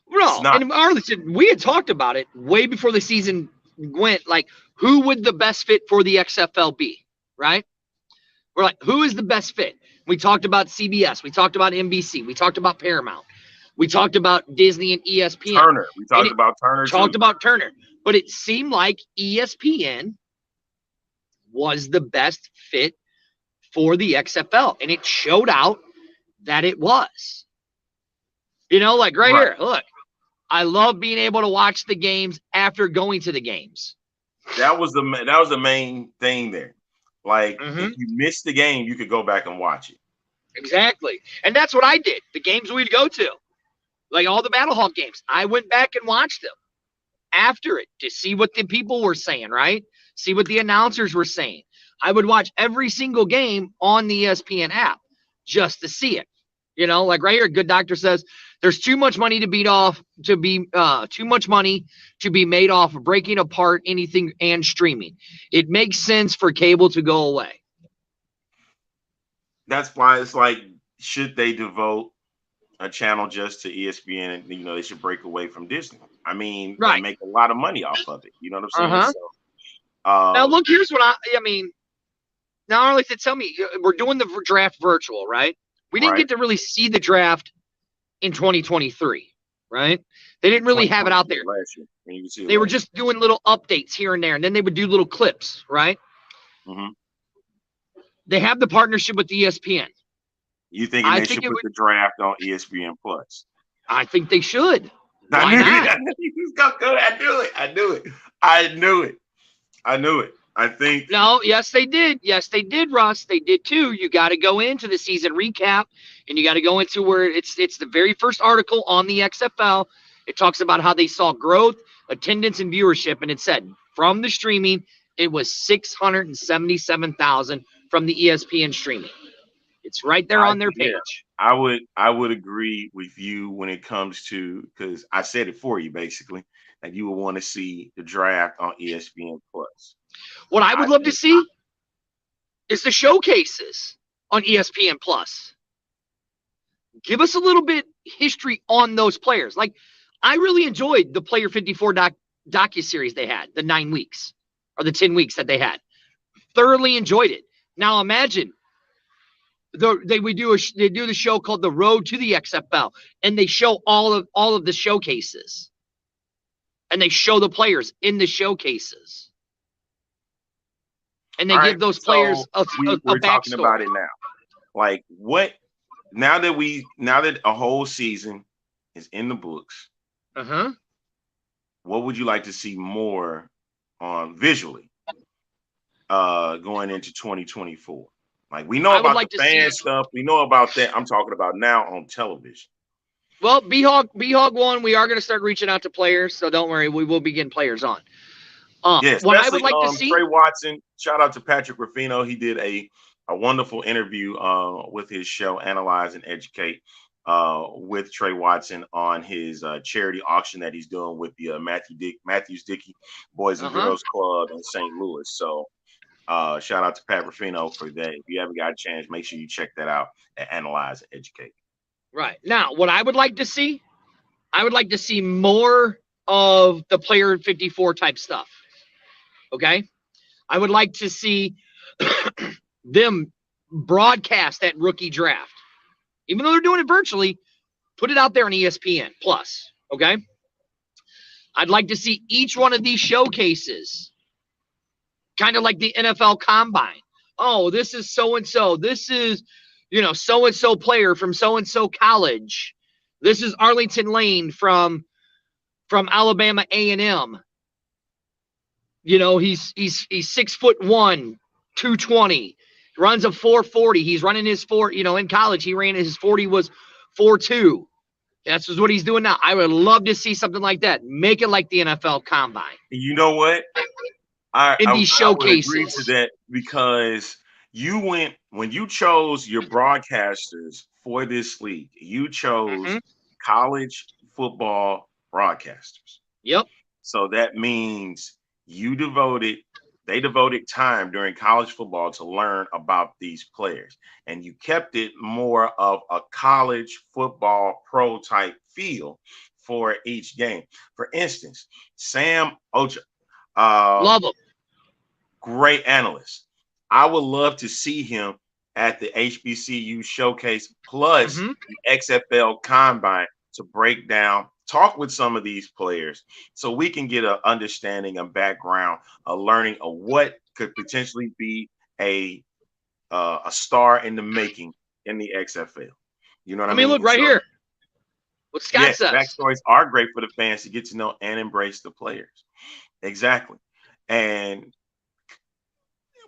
No, and Arlington, we had talked about it way before the season went. Like, who would the best fit for the XFL be? Right? We're like, who is the best fit? We talked about CBS. We talked about NBC. We talked about Paramount. We talked about Disney and ESPN. Turner. We talked about Turner. Talked about Turner. But it seemed like ESPN was the best fit for the XFL. And it showed out that it was. You know, like right here, look. I love being able to watch the games after going to the games. That was the main thing there. Like, if you missed the game, you could go back and watch it. Exactly. And that's what I did. The games we'd go to, like all the Battlehawk games, I went back and watched them after it to see what the people were saying, right? See what the announcers were saying. I would watch every single game on the ESPN app just to see it. You know, like right here, Good Doctor says there's too much money to made off of breaking apart anything and streaming. It makes sense for cable to go away. That's why it's like, should they devote a channel just to ESPN? And you know, they should break away from Disney. I mean, they make a lot of money off of it. You know what I'm saying? So, now look, here's what I mean. Now, Arlington, tell me, we're doing the draft virtual, right? We didn't get to really see the draft in 2023, right? They didn't really have it out there. They were just doing little updates here and there, and then they would do little clips, right? Mm-hmm. They have the partnership with ESPN. You think they should put the draft on ESPN Plus? I think they should. Why not? I knew it. I think yes, they did. Yes, they did, Russ. They did too. You got to go into the season recap, and you got to go into where it's the very first article on the XFL. It talks about how they saw growth, attendance, and viewership, and it said from the streaming, it was 677,000 from the ESPN streaming. It's right there on their page. I would agree with you when it comes to, because I said it for you basically, that you would want to see the draft on ESPN Plus. What I would love to see is the showcases on ESPN Plus. Give us a little bit history on those players. Like, I really enjoyed the Player 54 docuseries they had, the 9 weeks or the 10 weeks that they had. Thoroughly enjoyed it. Now imagine they do the show called The Road to the XFL, and they show all of the showcases, and they show the players in the showcases. And they give those players a we're talking backstory. about it now. Like, what? Now that a whole season is in the books, what would you like to see more on visually going into 2024? Like, we know about the fan stuff. We know about that. I'm talking about now on television. Well, B-Hog 1, we are going to start reaching out to players, so don't worry. We will be getting players on. Yes, what I would like to see. Trey Watson, shout out to Patrick Ruffino. He did a wonderful interview with his show, Analyze and Educate, with Trey Watson on his charity auction that he's doing with the Matthews Dickey Boys and Girls Club in St. Louis. So shout out to Pat Ruffino for that. If you haven't got a chance, make sure you check that out at Analyze and Educate. Right. Now, what I would like to see, more of the Player 54 type stuff. Okay? I would like to see them broadcast that rookie draft. Even though they're doing it virtually, put it out there on ESPN Plus. Okay? I'd like to see each one of these showcases, kind of like the NFL Combine. Oh, this is so-and-so. This is, so-and-so player from so-and-so college. This is Arlington Lane from Alabama A&M. He's 6'1", 220, runs a 4.40. He's running his in college, he ran his 40 was 4.2. That's just what he's doing now. I would love to see something like that. Make it like the NFL Combine. You know what? In these I would agree to showcases. that because when you chose your broadcasters for this league, you chose college football broadcasters. Yep. So that means they devoted time during college football to learn about these players. And you kept it more of a college football pro type feel for each game. For instance, Sam Ocha, Love him. great analyst. I would love to see him at the HBCU showcase plus the XFL Combine to break down, talk with some of these players so we can get an understanding and background, a learning of what could potentially be a star in the making in the XFL. You know what I mean? Look right here. What Scott says. Backstories are great for the fans to get to know and embrace the players. Exactly. And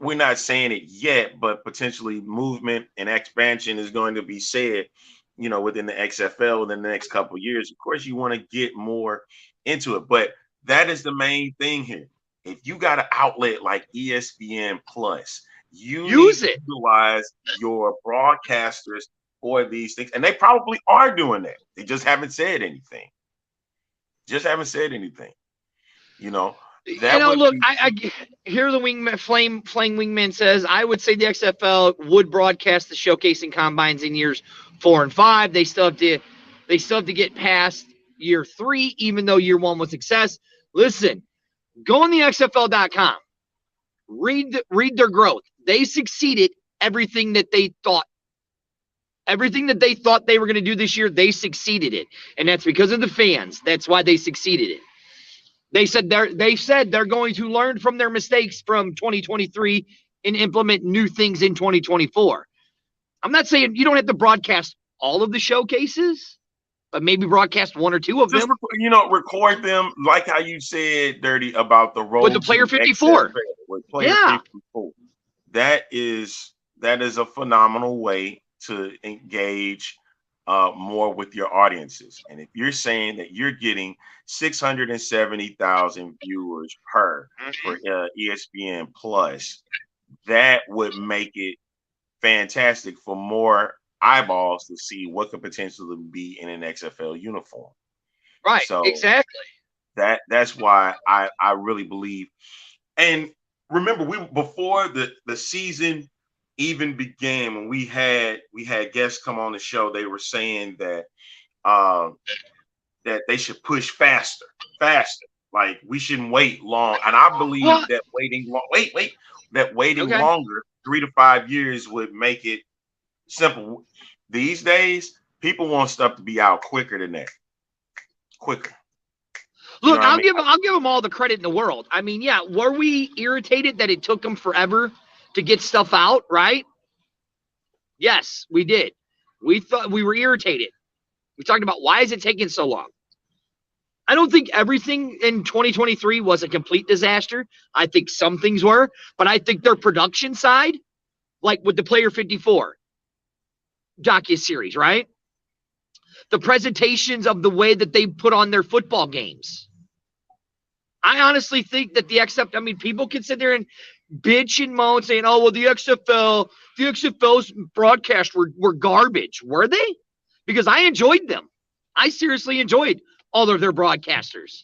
we're not saying it yet, but potentially movement and expansion is going to be said, within the XFL in the next couple of years. Of course, you want to get more into it, but that is the main thing here. If you got an outlet like ESPN Plus, you use need to utilize your broadcasters for these things, and they probably are doing that. They just haven't said anything. Look, I hear the wingman, flaying wingman says, I would say the XFL would broadcast the showcasing combines in years 4 and 5. They still have to get past year 3, even though year 1 was success. Listen, go on the XFL.com. Read their growth. They succeeded everything that they thought. Everything that they thought they were going to do this year, they succeeded it. And that's because of the fans. That's why they succeeded it. They said they're going to learn from their mistakes from 2023 and implement new things in 2024. I'm not saying you don't have to broadcast all of the showcases, but maybe broadcast 1 or 2 of them. Record them like how you said, Dirty, about the road with the player 54. With player 54. That is a phenomenal way to engage more with your audiences. And if you're saying that you're getting 670,000 viewers per for ESPN Plus, that would make it fantastic for more eyeballs to see what could potentially be in an XFL uniform. Right. So exactly. That's why I really believe. And remember, before the season even began, when we had guests come on the show, they were saying that that they should push faster. Like we shouldn't wait long. And I believe that waiting longer, 3 to 5 years, would make it simple. These days, people want stuff to be out quicker than that. Quicker. Look, I'll give them all the credit in the world. Were we irritated that it took them forever to get stuff out, right? Yes, we did. We thought we were irritated. We talked about why is it taking so long? I don't think everything in 2023 was a complete disaster. I think some things were, but I think their production side, like with the Player 54 docuseries, right? The presentations of the way that they put on their football games. I honestly think that people can sit there and bitch and moan saying, oh, well, the XFL's broadcasts were garbage. Were they? Because I enjoyed them. I seriously enjoyed all of their broadcasters.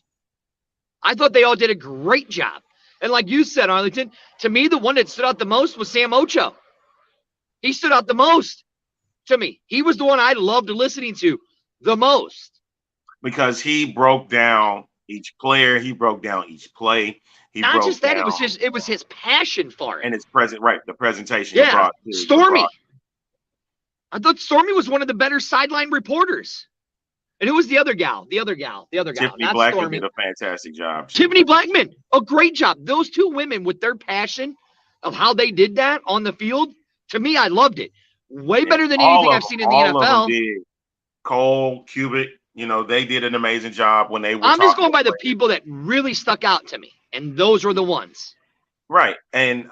I thought they all did a great job. And like you said, Arlington, to me, the one that stood out the most was Sam Ocho. He stood out the most to me. He was the one I loved listening to the most. Because he broke down each player. He broke down each play. Not just that, it was his passion for it. And his the presentation. Yeah, Stormy. I thought Stormy was one of the better sideline reporters. And who was the other gal? Tiffany Blackman did a fantastic job. Tiffany Blackman, a great job. Those two women with their passion of how they did that on the field, to me, I loved it. Way better than anything I've seen in the NFL. Of them did. Cole, Cubic, they did an amazing job when they were I'm just going by the people that really stuck out to me, and those were the ones. Right. And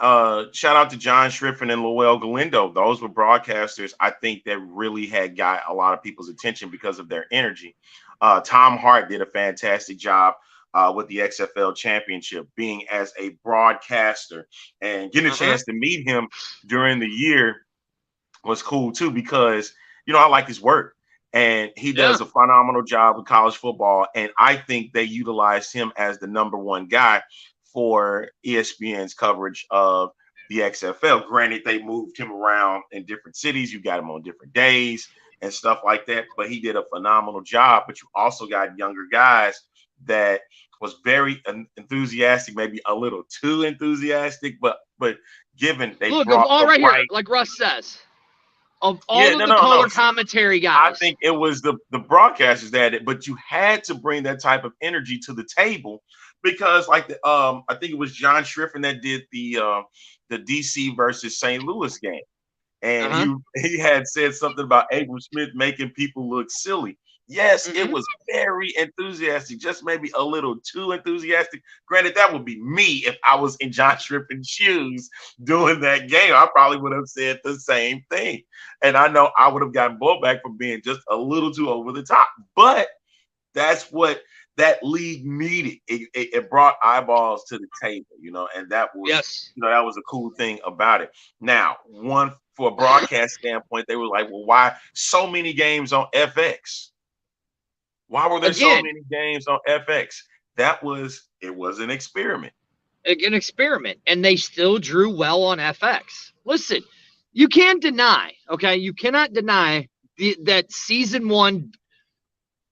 shout out to John Schriffen and Lowell Galindo. Those were broadcasters, I think, that really had got a lot of people's attention because of their energy. Tom Hart did a fantastic job with the XFL championship, being as a broadcaster, and getting a chance to meet him during the year was cool too, because, I like his work, and he does a phenomenal job with college football. And I think they utilized him as the number one guy for ESPN's coverage of the XFL. Granted, they moved him around in different cities. You got him on different days and stuff like that, but he did a phenomenal job. But you also got younger guys that was very enthusiastic, maybe a little too enthusiastic, but given they look, brought all the right right here, like Russ says, of all of the color commentary guys. I think it was the broadcasters that but you had to bring that type of energy to the table, because like I think it was John Schriffen that did the DC versus St. Louis game. And he had said something about Abram Smith making people look silly. Yes, it was very enthusiastic, just maybe a little too enthusiastic. Granted, that would be me if I was in John Schriffen's shoes doing that game. I probably would have said the same thing. And I know I would have gotten blowback for being just a little too over the top. But that's what that league needed. It brought eyeballs to the table, and that was that was a cool thing about it. Now, for a broadcast standpoint, they were like, well, why so many games on FX? Why were there so many games on FX? It was an experiment. An experiment, and they still drew well on FX. Listen, you can't deny, you cannot deny that season 1,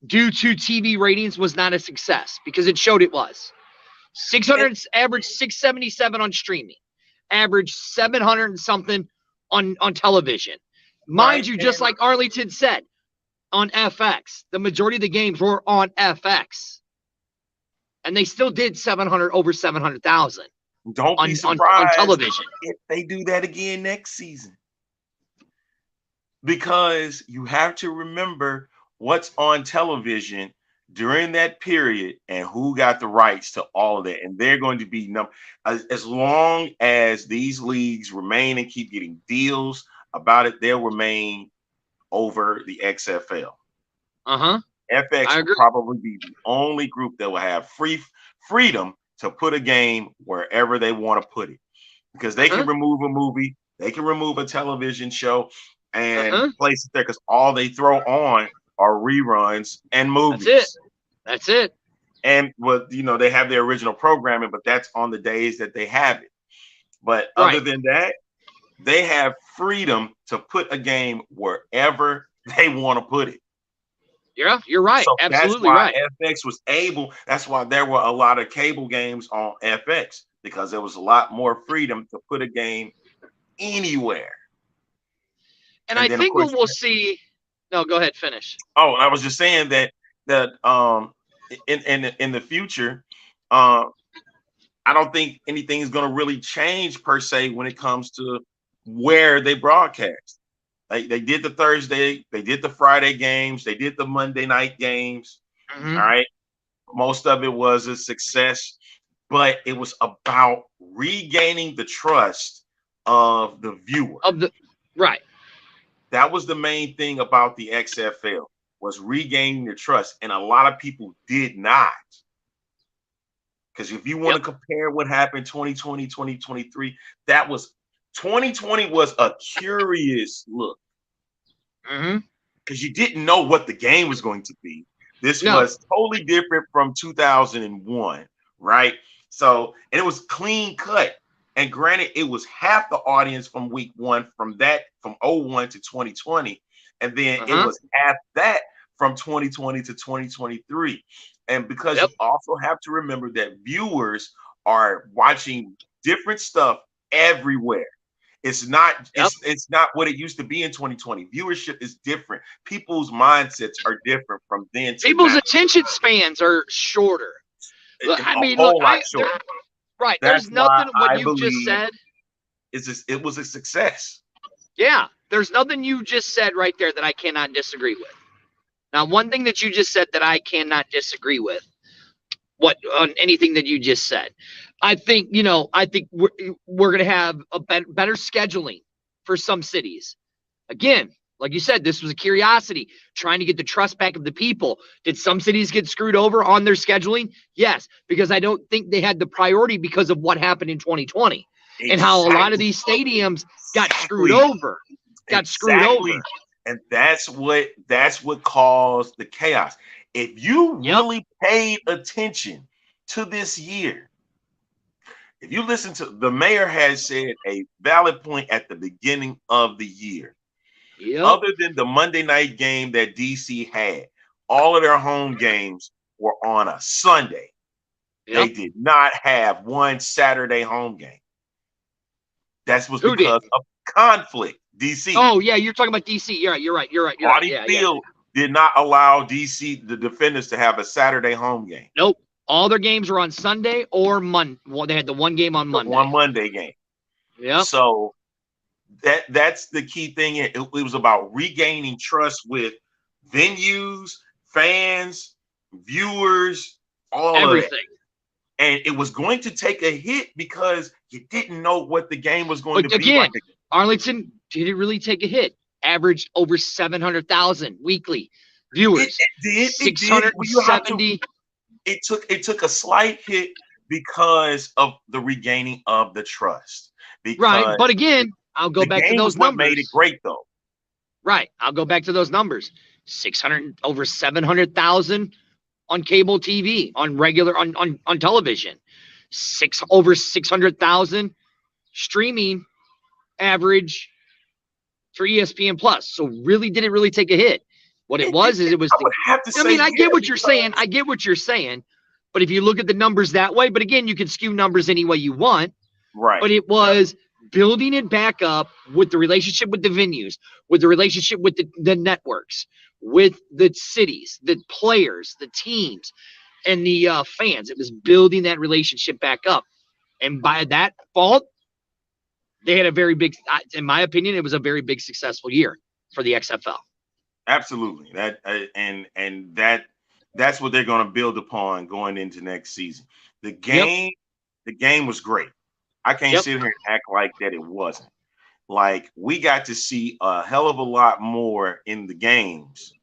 due to TV ratings, was not a success, because it showed it was. 600 average 677 on streaming, average 700 and something on television. Mind you, just like Arlington said, on FX, the majority of the games were on FX, and they still did over 700,000. Don't be surprised on television if they do that again next season, because you have to remember what's on television during that period and who got the rights to all of that. And they're going to be as long as these leagues remain and keep getting deals about it, they'll remain over the XFL. FX will probably be the only group that will have freedom to put a game wherever they want to put it, because they can remove a movie, they can remove a television show and place it there, because all they throw on are reruns and movies. That's it. And they have their original programming, but that's on the days that they have it. But other than that, they have freedom to put a game wherever they want to put it. Yeah, you're right. So absolutely that's why FX was able. That's why there were a lot of cable games on FX, because there was a lot more freedom to put a game anywhere. And I think what we'll see. No, go ahead, finish. Oh, I was just saying that in the future, I don't think anything is going to really change per se when it comes to where they broadcast. Like they did the Thursday, they did the Friday games, they did the Monday night games. All right. Most of it was a success, but it was about regaining the trust of the viewer. That was the main thing about the XFL, was regaining the trust. And a lot of people did not. Because if you want to compare what happened 2020, 2023, 2020 was a curious look. Because you didn't know what the game was going to be. This was totally different from 2001, right? So, and it was clean cut. And granted, it was half the audience from week 1, from 01 to 2020. And then it was half that from 2020 to 2023. And because you also have to remember that viewers are watching different stuff everywhere. It's not it's not what it used to be in 2020. Viewership is different. People's mindsets are different from then to People's now. Attention spans are shorter. Right. That's there's nothing what you just said. It was a success. Yeah. There's nothing you just said right there that I cannot disagree with. Now, one thing that you just said that I cannot disagree with, on anything that you just said. I think we're going to have a better scheduling for some cities. Again, like you said, this was a curiosity, trying to get the trust back of the people. Did some cities get screwed over on their scheduling? Yes, because I don't think they had the priority because of what happened in 2020 and how a lot of these stadiums got screwed over. And that's what caused the chaos. If you really paid attention to this year, if you listen to the mayor has said a valid point at the beginning of the year. Other than the Monday night game that DC had, all of their home games were on a Sunday. They did not have one Saturday home game. That was because of conflict. DC. Oh yeah, you're talking about DC. You're right. Audi Field did not allow DC, the defenders, to have a Saturday home game. Nope. All their games were on Sunday or Monday. Well, they had the one game on Monday. One Monday game. Yeah. So that's the key thing. It was about regaining trust with venues, fans, viewers, everything. Of that. And it was going to take a hit because you didn't know what the game was going to be like. Arlington didn't really take a hit. Averaged over 700,000 weekly viewers. It did. 670. It took a slight hit because of the regaining of the trust. Right, but again, I'll go back to those numbers. What made it great, though. Right, I'll go back to those numbers. 600, over 700,000 on cable TV, on regular on television. Over 600,000 streaming average for ESPN Plus. So really didn't really take a hit. What it was is it was. I get what you're saying. I get what you're saying. But if you look at the numbers that way, but again, you can skew numbers any way you want. Right. But it was building it back up with the relationship with the venues, with the relationship with the networks, with the cities, the players, the teams, and the fans. It was building that relationship back up. And by that fault, they had a very big, in my opinion, it was a very big successful year for the XFL. Absolutely. That's what they're going to build upon going into next season. The game was great. I can't sit here and act like that it wasn't. Like, we got to see a hell of a lot more in the games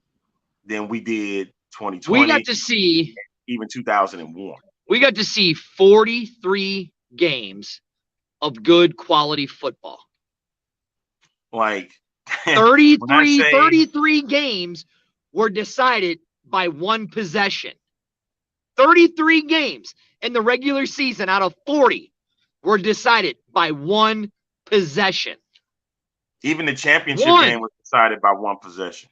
than we did 2020. We got to see even 2001. We got to see 43 games of good quality football. Like 33 games were decided by one possession. 33 games in the regular season out of 40 were decided by one possession. Even the championship game was decided by one possession.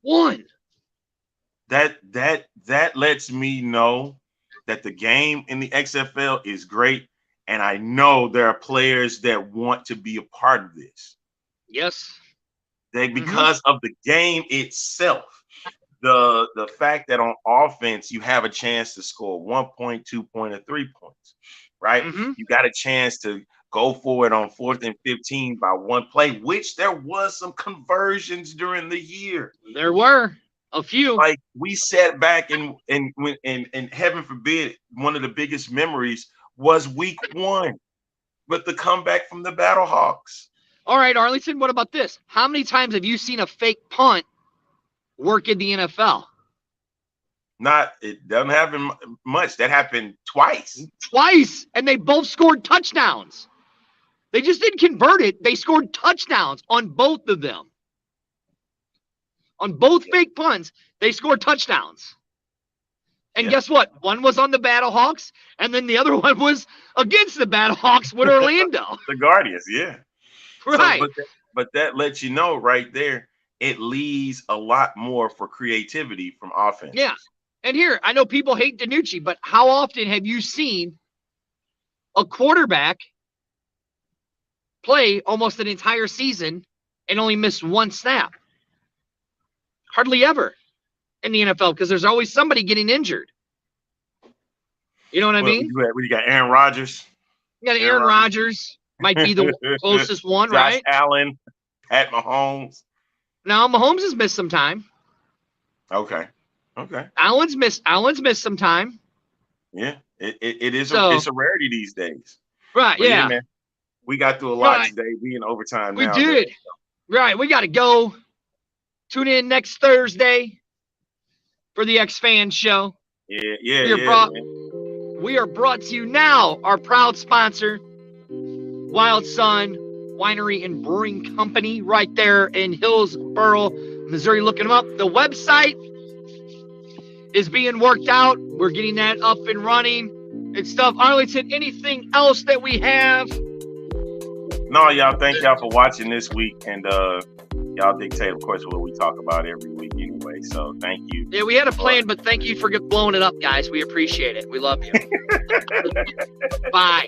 One. That lets me know that the game in the XFL is great, and I know there are players that want to be a part of this. Yes. Because of the game itself. The fact that on offense you have a chance to score 1 point, 2 point, or 3 points, right? You got a chance to go forward on 4th and 15 by one play, which there was some conversions during the year. There were a few. Like, we sat back and heaven forbid, one of the biggest memories was week 1 with the comeback from the Battlehawks. All right, Arlington, what about this? How many times have you seen a fake punt work in the NFL? It doesn't happen much. That happened twice. And they both scored touchdowns. They just didn't convert it. They scored touchdowns on both of them. On both fake punts, they scored touchdowns. And guess what? One was on the Battlehawks, and then the other one was against the Battlehawks with Orlando. The Guardians, yeah. Right. So, but that lets you know right there, it leaves a lot more for creativity from offense. Yeah. And here, I know people hate DiNucci, but how often have you seen a quarterback play almost an entire season and only miss one snap? Hardly ever in the NFL, because there's always somebody getting injured. You know what I mean? You got Aaron Rodgers. You got Aaron Rodgers. Might be the closest one, Josh right? Allen, Pat Mahomes. Now, Mahomes has missed some time. Okay. Allen's missed some time. Yeah, it is. So- It's a rarity these days. Right, But yeah. man, we got through a lot Right. today. We in overtime We now. did. Right, we got to go. Tune in next Thursday for the X-Fan Show. We are brought to you now, our proud sponsor, Wild Sun Winery and Brewing Company, right there in Hillsboro, Missouri. Looking them up. The website is being worked out. We're getting that up and running and stuff. Arlington, anything else that we have? No, y'all. Thank y'all for watching this week, and y'all dictate, of course, what we talk about every week anyway. So thank you. Yeah, we had a plan, but thank you for blowing it up, guys. We appreciate it. We love you. Bye.